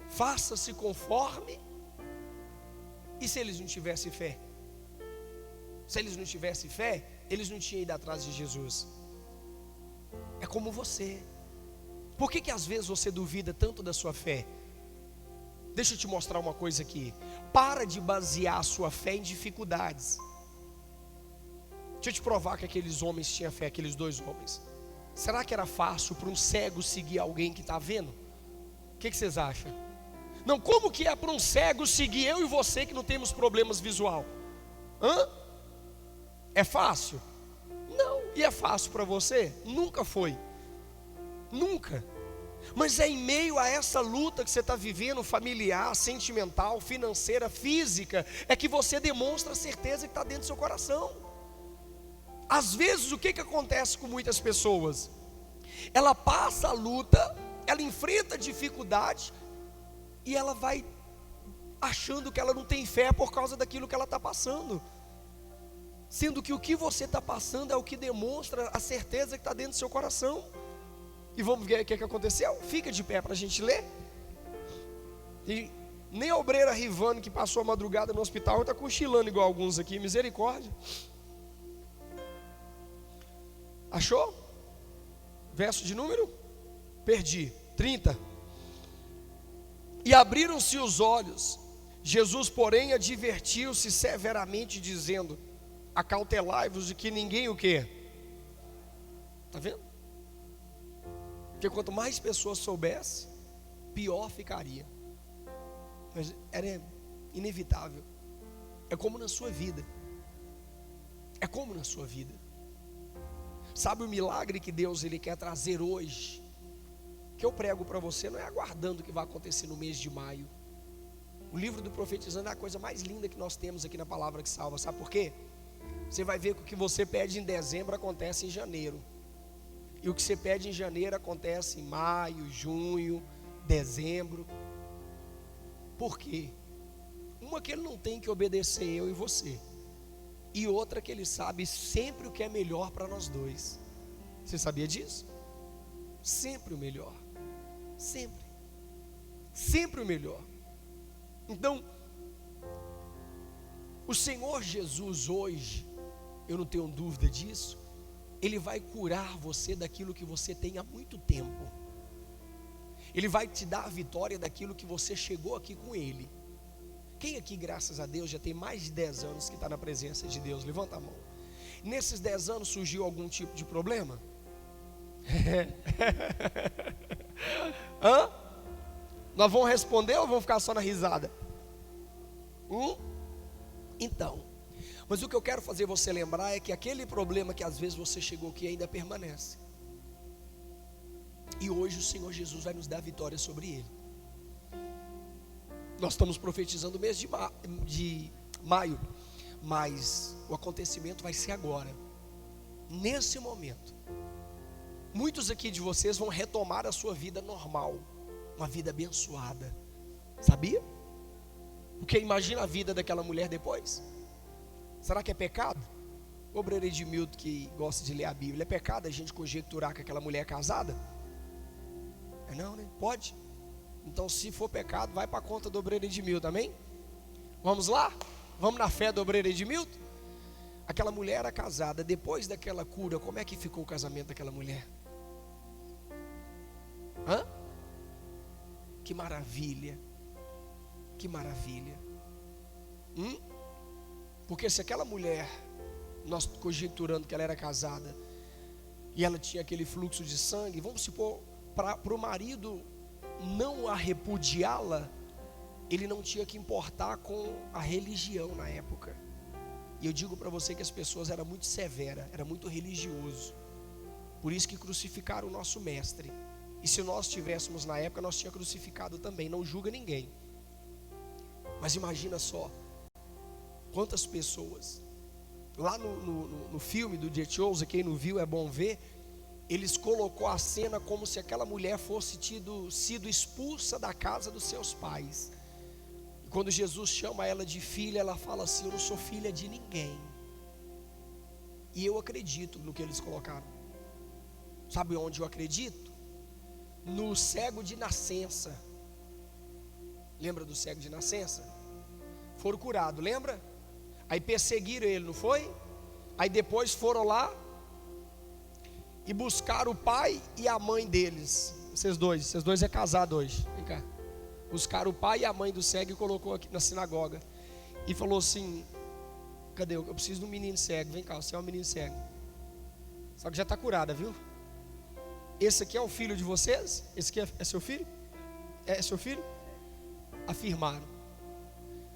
Faça-se conforme. E se eles não tivessem fé? Se eles não tivessem fé, eles não tinham ido atrás de Jesus. É como você. Por que às vezes você duvida tanto da sua fé? Deixa eu te mostrar uma coisa aqui. Para de basear a sua fé em dificuldades. Deixa eu te provar que aqueles homens tinham fé, aqueles dois homens. Será que era fácil para um cego seguir alguém que está vendo? O que vocês acham? Não, como que é para um cego seguir eu e você que não temos problemas visual? É fácil? Não. E é fácil para você? Nunca foi. Nunca. Mas é em meio a essa luta que você está vivendo, familiar, sentimental, financeira, física, é que você demonstra a certeza que está dentro do seu coração. Às vezes o que acontece com muitas pessoas? Ela passa a luta, ela enfrenta a dificuldade, e ela vai achando que ela não tem fé por causa daquilo que ela está passando. Sendo que o que você está passando é o que demonstra a certeza que está dentro do seu coração. E vamos ver o que aconteceu? Fica de pé para a gente ler. E nem a obreira Rivane, que passou a madrugada no hospital, está cochilando igual alguns aqui, misericórdia. Achou? Verso de número? Perdi. 30. E abriram-se os olhos. Jesus, porém, advertiu-se severamente, dizendo: acautelai-vos de que ninguém o quê? Está vendo? Porque quanto mais pessoas soubessem, pior ficaria. Mas era inevitável. É como na sua vida. É como na sua vida. Sabe o milagre que Deus ele quer trazer hoje? Que eu prego para você, não é aguardando o que vai acontecer no mês de maio. O livro do Profetizando é a coisa mais linda que nós temos aqui na Palavra que Salva. Sabe por quê? Você vai ver que o que você pede em dezembro acontece em janeiro. E o que você pede em janeiro acontece em maio, junho, dezembro. Por quê? Uma que ele não tem que obedecer eu e você. E outra que ele sabe sempre o que é melhor para nós dois. Você sabia disso? Sempre o melhor. Sempre. Sempre o melhor. Então, o Senhor Jesus hoje, eu não tenho dúvida disso, Ele vai curar você daquilo que você tem há muito tempo. Ele vai te dar a vitória daquilo que você chegou aqui com Ele. Quem aqui, graças a Deus, já tem mais de 10 anos que está na presença de Deus? Levanta a mão. Nesses 10 anos surgiu algum tipo de problema? Nós vamos responder ou vamos ficar só na risada? Então, mas o que eu quero fazer você lembrar é que aquele problema que às vezes você chegou aqui ainda permanece. E hoje o Senhor Jesus vai nos dar vitória sobre ele. Nós estamos profetizando o mês de maio, mas o acontecimento vai ser agora, nesse momento. Muitos aqui de vocês vão retomar a sua vida normal, uma vida abençoada, sabia? Porque imagina a vida daquela mulher depois. Será que é pecado? O obreiro Edmilton que gosta de ler a Bíblia, é pecado a gente conjecturar que aquela mulher é casada? É não, né? Pode? Então, se for pecado, vai para a conta do obreiro Edmilton, amém? Vamos lá? Vamos na fé do obreiro Edmilton? Aquela mulher era casada. Depois daquela cura, como é que ficou o casamento daquela mulher? Hã? Que maravilha. Que maravilha. Porque se aquela mulher, nós conjecturando que ela era casada, e ela tinha aquele fluxo de sangue, vamos supor, para o marido não a repudiá-la, ele não tinha que importar com a religião na época. E eu digo para você que as pessoas eram muito severas, era muito religioso. Por isso que crucificaram o nosso mestre. E se nós tivéssemos na época, nós tínhamos crucificado também. Não julga ninguém. Mas imagina só, quantas pessoas. Lá no filme do The Chosen, quem não viu é bom ver. Eles colocou a cena como se aquela mulher fosse sido expulsa da casa dos seus pais. E quando Jesus chama ela de filha, ela fala assim: eu não sou filha de ninguém. E eu acredito no que eles colocaram. Sabe onde eu acredito? No cego de nascença. Lembra do cego de nascença? Foram curados, lembra? Aí perseguiram ele, não foi? Aí depois foram lá e buscaram o pai e a mãe deles. Vocês dois é casado hoje. Vem cá. Buscaram o pai e a mãe do cego e colocou aqui na sinagoga. E falou assim: cadê? Eu preciso de um menino cego. Vem cá, você é um menino cego. Só que já está curada, viu? Esse aqui é o filho de vocês? Esse aqui é seu filho? É seu filho? Afirmaram.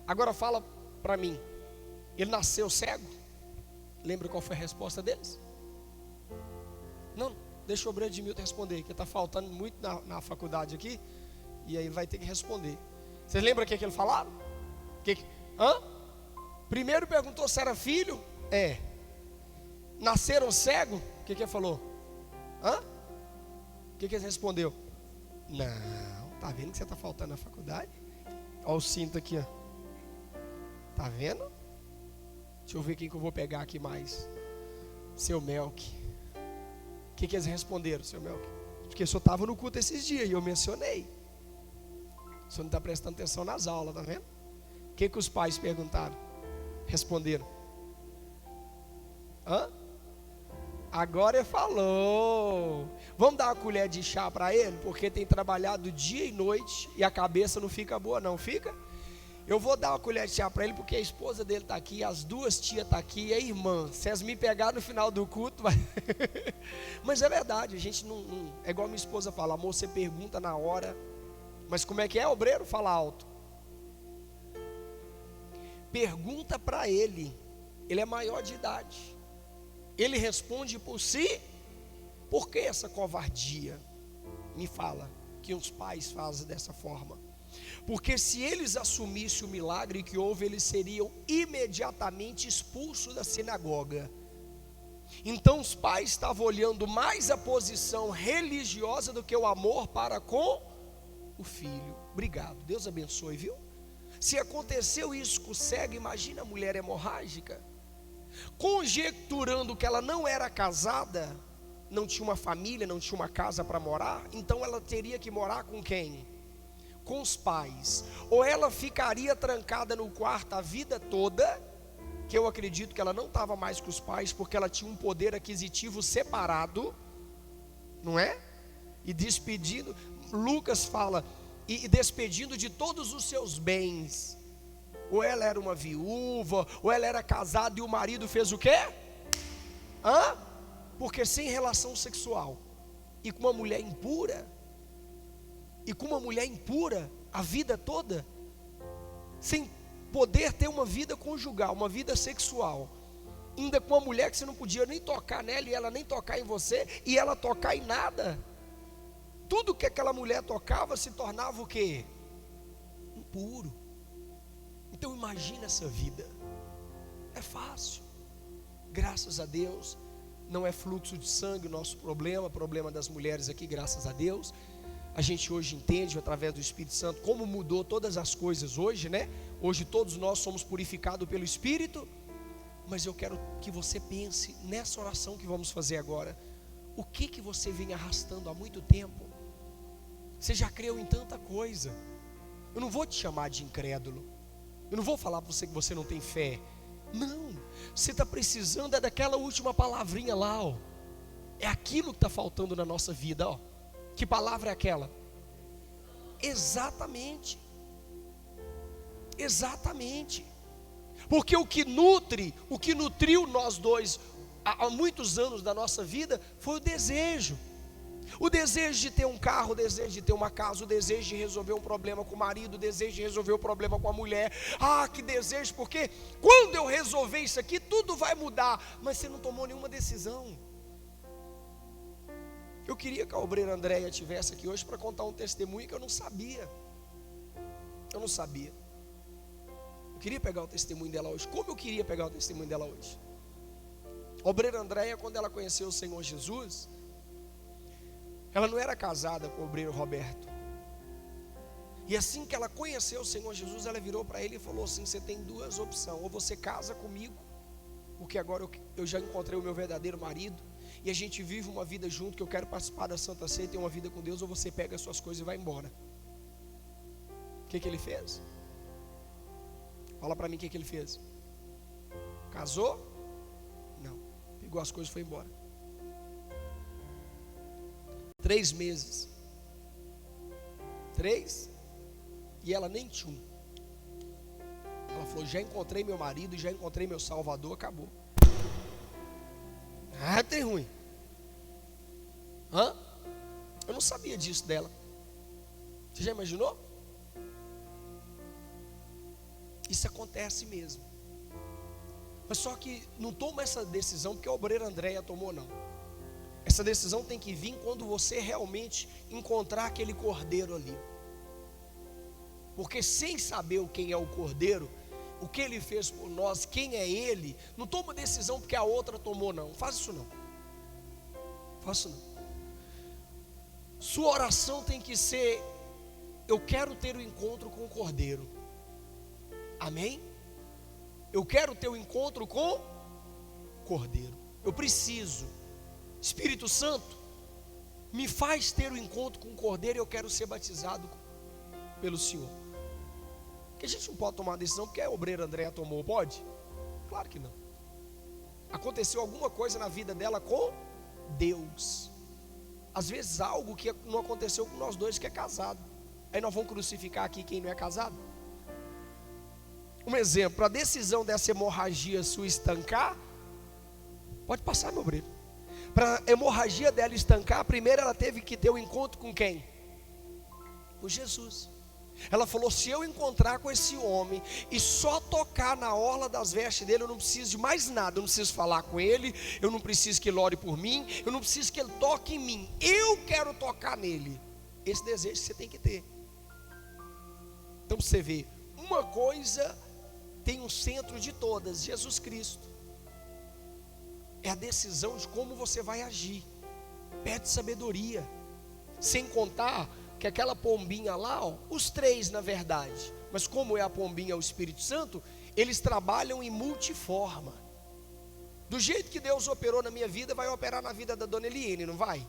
Agora fala para mim, ele nasceu cego? Lembra qual foi a resposta deles? Não, deixa o obreiro Edmilton responder, que está faltando muito na faculdade aqui. E aí vai ter que responder. Vocês lembram o que eles falaram? Primeiro perguntou se era filho. Nasceram cego? O que ele falou? O que ele respondeu? Não, tá vendo que você está faltando na faculdade? Olha o cinto aqui, ó. Tá vendo? Deixa eu ver quem que eu vou pegar aqui mais. Seu Melk. O que eles responderam, seu Melk? Porque o senhor estava no culto esses dias e eu mencionei. O senhor não está prestando atenção nas aulas, tá vendo? O que os pais perguntaram? Responderam. Agora ele falou. Vamos dar uma colher de chá para ele, porque tem trabalhado dia e noite e a cabeça não fica boa, não fica? Eu vou dar uma colher de chá para ele, porque a esposa dele está aqui, as duas tias estão aqui, e a irmã. Se elas me pegarem no final do culto, vai... Mas é verdade, a gente não... É igual minha esposa fala: amor, você pergunta na hora. Mas como é que é, obreiro? Fala alto. Pergunta para ele. Ele é maior de idade. Ele responde por si. Por que essa covardia? Me fala que os pais fazem dessa forma. Porque se eles assumissem o milagre que houve, eles seriam imediatamente expulsos da sinagoga. Então os pais estavam olhando mais a posição religiosa do que o amor para com o filho. Obrigado, Deus abençoe, viu? Se aconteceu isso com o cego, imagina a mulher hemorrágica. Conjecturando que ela não era casada, não tinha uma família, não tinha uma casa para morar, então ela teria que morar com quem? Com os pais. Ou ela ficaria trancada no quarto a vida toda, que eu acredito que ela não estava mais com os pais, porque ela tinha um poder aquisitivo separado, não é? E despedindo, Lucas fala, e despedindo de todos os seus bens. Ou ela era uma viúva, ou ela era casada e o marido fez o quê? Porque sem relação sexual, e com uma mulher impura, a vida toda, sem poder ter uma vida conjugal, uma vida sexual, ainda com uma mulher que você não podia nem tocar nela, e ela nem tocar em você, e ela tocar em nada. Tudo que aquela mulher tocava se tornava o quê? Impuro. Então imagina essa vida. É fácil. Graças a Deus, não é fluxo de sangue o nosso problema das mulheres aqui, graças a Deus. A gente hoje entende, através do Espírito Santo, como mudou todas as coisas hoje, né? Hoje todos nós somos purificados pelo Espírito. Mas eu quero que você pense nessa oração que vamos fazer agora. O que você vem arrastando há muito tempo? Você já creu em tanta coisa. Eu não vou te chamar de incrédulo. Eu não vou falar para você que você não tem fé. Não, você está precisando daquela última palavrinha lá, ó. É aquilo que está faltando na nossa vida, ó. Que palavra é aquela? Exatamente. Exatamente. Porque o que nutriu nós dois há muitos anos da nossa vida foi o desejo. O desejo de ter um carro, o desejo de ter uma casa, o desejo de resolver um problema com o marido, o desejo de resolver o problema com a mulher. Ah, que desejo, porque quando eu resolver isso aqui, tudo vai mudar. Mas você não tomou nenhuma decisão. Eu queria que a obreira Andréia estivesse aqui hoje para contar um testemunho que eu não sabia. Eu não sabia. Eu queria pegar o testemunho dela hoje. Como eu queria pegar o testemunho dela hoje? A obreira Andréia, quando ela conheceu o Senhor Jesus, ela não era casada com o obreiro Roberto. E assim que ela conheceu o Senhor Jesus, ela virou para ele e falou assim: você tem duas opções, ou você casa comigo, porque agora eu já encontrei o meu verdadeiro marido, e a gente vive uma vida junto, que eu quero participar da Santa Ceia e ter uma vida com Deus, ou você pega as suas coisas e vai embora. O que ele fez? Fala para mim o que ele fez. Casou? Não. Pegou as coisas e foi embora. 3 meses. 3. E ela nem tinha. Ela falou: já encontrei meu marido, já encontrei meu Salvador, acabou. Ah, tem ruim. Hã? Eu não sabia disso dela. Você já imaginou? Isso acontece mesmo. Mas só que não toma essa decisão porque a obreira Andréia tomou, não. Essa decisão tem que vir quando você realmente encontrar aquele cordeiro ali. Porque sem saber quem é o cordeiro, o que ele fez por nós, quem é ele, não toma decisão porque a outra tomou, não. Faz isso não. Faça não. Sua oração tem que ser: eu quero ter o encontro com o cordeiro. Amém? Eu quero ter o encontro com o cordeiro. Eu preciso. Espírito Santo, me faz ter o encontro com o cordeiro, e eu quero ser batizado pelo Senhor. Porque a gente não pode tomar decisão porque a obreira Andréia tomou, pode? Claro que não. Aconteceu alguma coisa na vida dela com Deus. Às vezes algo que não aconteceu com nós dois que é casado. Aí nós vamos crucificar aqui quem não é casado? Um exemplo: a decisão dessa hemorragia sua estancar, pode passar, meu obreiro. Para a hemorragia dela estancar, primeiro ela teve que ter um encontro com quem? Com Jesus. Ela falou: se eu encontrar com esse homem e só tocar na orla das vestes dele, eu não preciso de mais nada. Eu não preciso falar com ele, eu não preciso que ele ore por mim, eu não preciso que ele toque em mim, eu quero tocar nele. Esse desejo você tem que ter. Então você vê, uma coisa tem um centro de todas: Jesus Cristo. É a decisão de como você vai agir. Pede sabedoria. Sem contar que aquela pombinha lá, ó, os 3 na verdade, mas como é a pombinha, o Espírito Santo, eles trabalham em multiforma. Do jeito que Deus operou na minha vida, vai operar na vida da dona Eliene, não vai?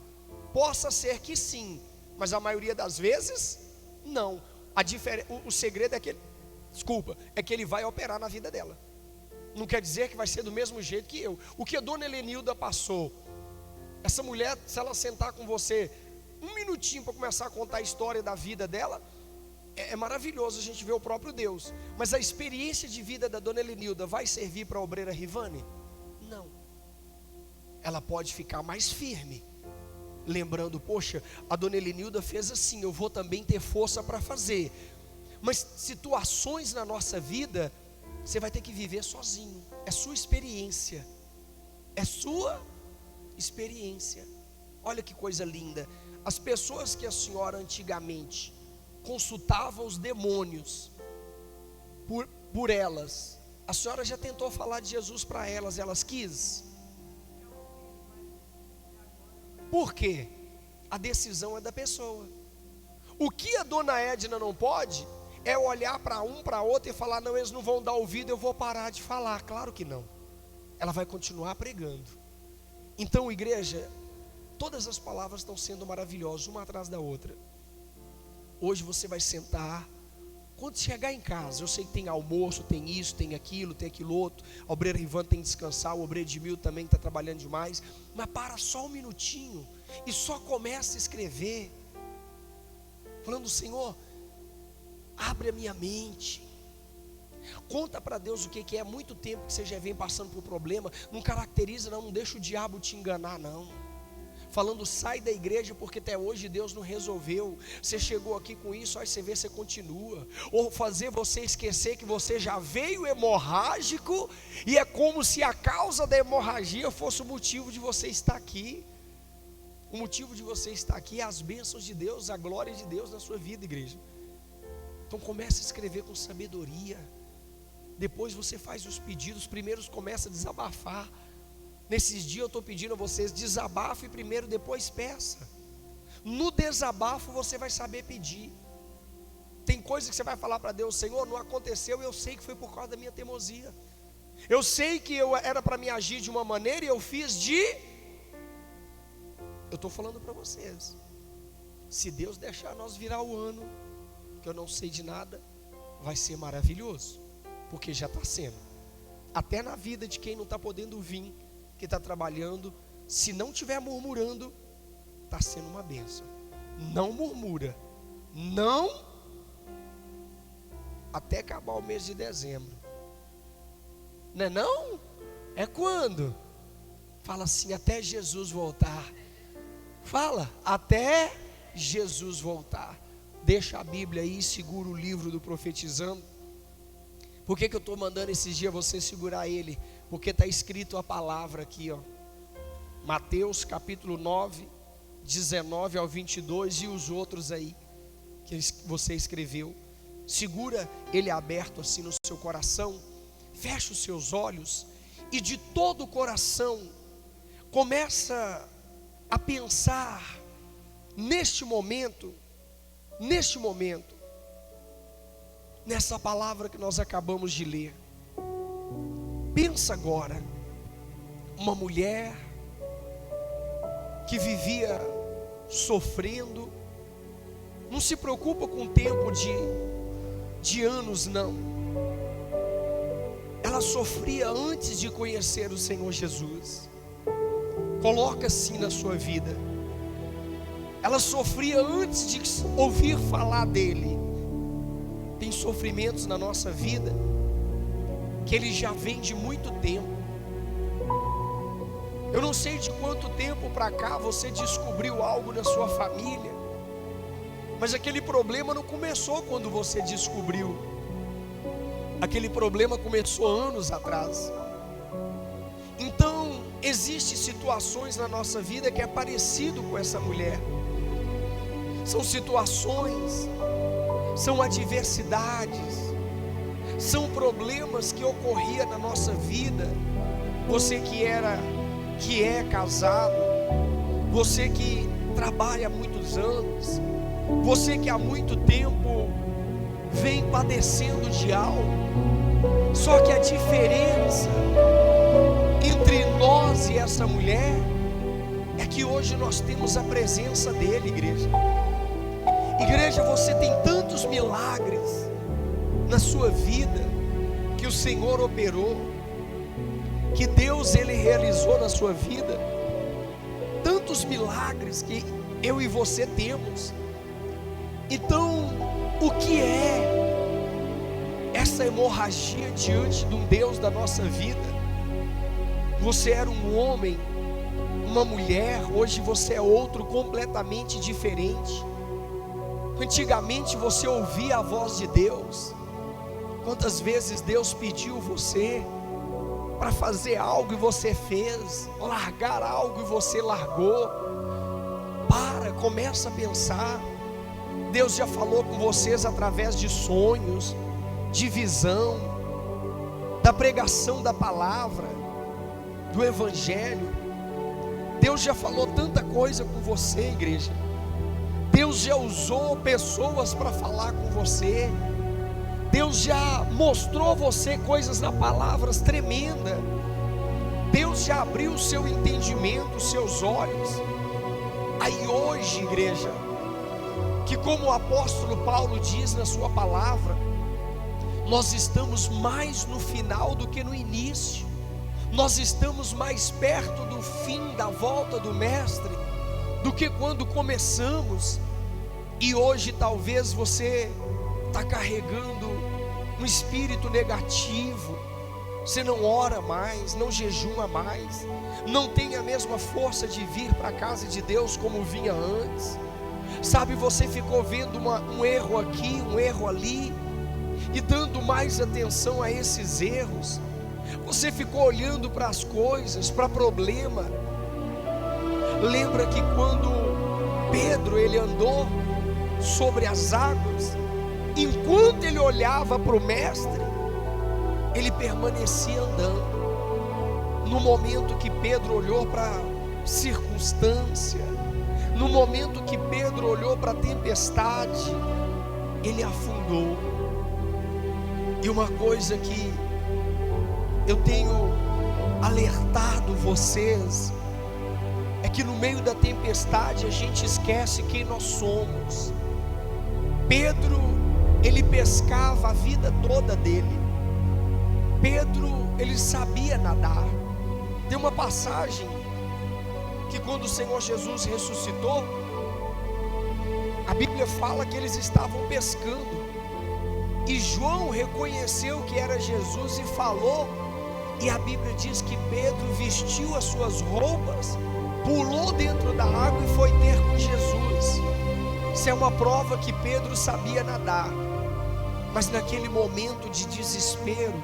Possa ser que sim, mas a maioria das vezes, não. O segredo é que ele vai operar na vida dela. Não quer dizer que vai ser do mesmo jeito que eu. O que a dona Helenilda passou, essa mulher, se ela sentar com você 1 minutinho para começar a contar a história da vida dela, é maravilhoso a gente ver o próprio Deus. Mas a experiência de vida da dona Helenilda vai servir para a obreira Rivane? Não. Ela pode ficar mais firme, lembrando: poxa, a dona Helenilda fez assim, eu vou também ter força para fazer. Mas situações na nossa vida, você vai ter que viver sozinho. É sua experiência. É sua experiência. Olha que coisa linda. As pessoas que a senhora antigamente consultava os demônios por elas, a senhora já tentou falar de Jesus para elas? Elas quis? Por quê? A decisão é da pessoa. O que a dona Edna não pode é olhar para um, para outro e falar: não, eles não vão dar ouvido, eu vou parar de falar. Claro que não. Ela vai continuar pregando. Então, igreja, todas as palavras estão sendo maravilhosas, uma atrás da outra. hoje você vai sentar. Quando chegar em casa, eu sei que tem almoço, tem isso, tem aquilo outro. A obreira Ivan tem que descansar, o obreiro Edmil também está trabalhando demais. Mas para só um minutinho e só começa a escrever, falando: Senhor, abre a minha mente. Conta para Deus o que é. Há muito tempo que você já vem passando por problema. Não caracteriza, não deixa o diabo te enganar, não. Falando: sai da igreja porque até hoje Deus não resolveu. Você chegou aqui com isso, aí você vê, você continua. Ou fazer você esquecer que você já veio hemorrágico, e é como se a causa da hemorragia fosse o motivo de você estar aqui. O motivo de você estar aqui é as bênçãos de Deus, a glória de Deus na sua vida, igreja. Então comece a escrever com sabedoria. Depois você faz os pedidos. Primeiro começa a desabafar. Nesses dias eu estou pedindo a vocês: desabafe primeiro, depois peça. No desabafo você vai saber pedir. Tem coisa que você vai falar para Deus: Senhor, não aconteceu, eu sei que foi por causa da minha teimosia. Eu sei que eu era para me agir de uma maneira e eu fiz de... Eu estou falando para vocês, se Deus deixar nós virar o ano, que eu não sei de nada, vai ser maravilhoso, porque já está sendo. Até na vida de quem não está podendo vir, que está trabalhando, se não estiver murmurando, está sendo uma bênção. Não murmura, não, até acabar o mês de dezembro. Não é não? É quando? Fala assim: até Jesus voltar. Fala: até Jesus voltar. Deixa a Bíblia aí, segura o livro do Profetizando. Por que eu estou mandando esses dias você segurar ele? Porque está escrito a palavra aqui, ó. Mateus capítulo 9, 19 ao 22 e os outros aí que você escreveu. Segura ele aberto assim no seu coração. Fecha os seus olhos e de todo o coração começa a pensar neste momento, nessa palavra que nós acabamos de ler. Pensa agora, uma mulher que vivia sofrendo. Não se preocupa com o tempo de anos, não. Ela sofria antes de conhecer o Senhor Jesus. Coloca assim na sua vida. Ela sofria antes de ouvir falar dele. Tem sofrimentos na nossa vida que ele já vem de muito tempo. Eu não sei de quanto tempo para cá você descobriu algo na sua família, mas aquele problema não começou quando você descobriu. Aquele problema começou anos atrás. Então, existem situações na nossa vida que é parecido com essa mulher. São situações, são adversidades, são problemas que ocorriam na nossa vida. Você que é casado, você que trabalha há muitos anos, você que há muito tempo vem padecendo de algo. Só que a diferença entre nós e essa mulher é que hoje nós temos a presença dele, igreja. Igreja, você tem tantos milagres na sua vida que o Senhor operou, que Deus ele realizou na sua vida. Tantos milagres que eu e você temos. Então, o que é essa hemorragia diante de um Deus da nossa vida? Você era um homem, uma mulher, hoje você é outro completamente diferente. Antigamente você ouvia a voz de Deus. Quantas vezes Deus pediu você para fazer algo e você fez, largar algo e você largou? Começa a pensar. Deus já falou com vocês através de sonhos, de visão, da pregação da palavra, do evangelho. Deus já falou tanta coisa com você, igreja. Deus já usou pessoas para falar com você. Deus já mostrou a você coisas na palavra tremendas. Deus já abriu o seu entendimento, os seus olhos. Aí hoje, igreja, que, como o apóstolo Paulo diz na sua palavra, nós estamos mais no final do que no início. Nós estamos mais perto do fim da volta do Mestre do que quando começamos. E hoje talvez você está carregando um espírito negativo. Você não ora mais, não jejuma mais, não tem a mesma força de vir para a casa de Deus como vinha antes. Sabe, você ficou vendo um erro aqui, um erro ali, e dando mais atenção a esses erros. Você ficou olhando para as coisas, para problema. Lembra que quando Pedro ele andou sobre as águas, enquanto ele olhava para o Mestre, ele permanecia andando. No momento que Pedro olhou para a circunstância, no momento que Pedro olhou para a tempestade, ele afundou. E uma coisa que eu tenho alertado vocês é que no meio da tempestade a gente esquece quem nós somos. Pedro, ele pescava a vida toda dele. Pedro, ele sabia nadar. Tem uma passagem que quando o Senhor Jesus ressuscitou, a Bíblia fala que eles estavam pescando, e João reconheceu que era Jesus e falou, e a Bíblia diz que Pedro vestiu as suas roupas, pulou dentro da água e foi ter com Jesus. Isso é uma prova que Pedro sabia nadar. Mas naquele momento de desespero,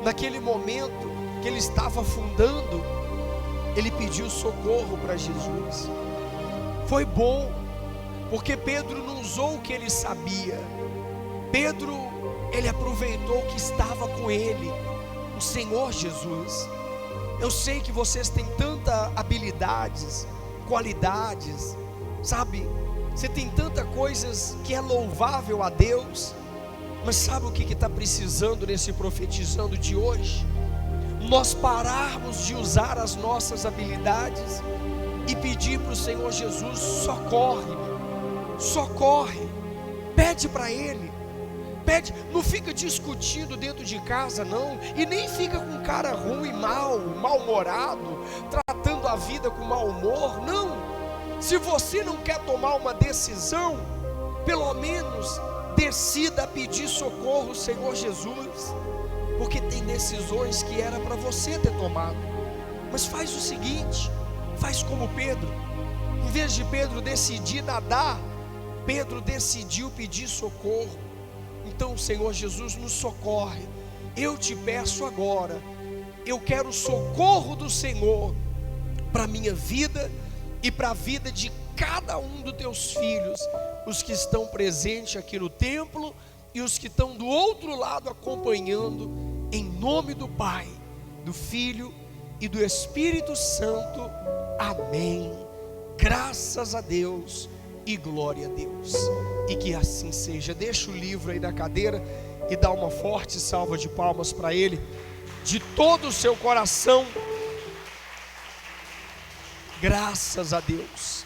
naquele momento que ele estava afundando, ele pediu socorro para Jesus. Foi bom, porque Pedro não usou o que ele sabia. Pedro, ele aproveitou o que estava com ele, o Senhor Jesus. Eu sei que vocês têm tantas habilidades, qualidades, sabe? Você tem tantas coisas que é louvável a Deus, mas sabe o que está precisando nesse profetizando de hoje? Nós pararmos de usar as nossas habilidades e pedir para o Senhor Jesus: socorre, pede para Ele. Pede, não fica discutindo dentro de casa não, e nem fica com cara ruim, mal-humorado, tratando a vida com mau humor, não. Se você não quer tomar uma decisão, pelo menos decida pedir socorro ao Senhor Jesus, porque tem decisões que era para você ter tomado. Mas faz o seguinte, faz como Pedro. Em vez de Pedro decidir nadar, Pedro decidiu pedir socorro. Então o Senhor Jesus nos socorre. Eu te peço agora, eu quero o socorro do Senhor para a minha vida e para a vida de cada um dos teus filhos, os que estão presentes aqui no templo e os que estão do outro lado acompanhando, em nome do Pai, do Filho e do Espírito Santo. Amém. Graças a Deus e glória a Deus. E que assim seja. Deixa o livro aí na cadeira e dá uma forte salva de palmas para ele, de todo o seu coração. Graças a Deus.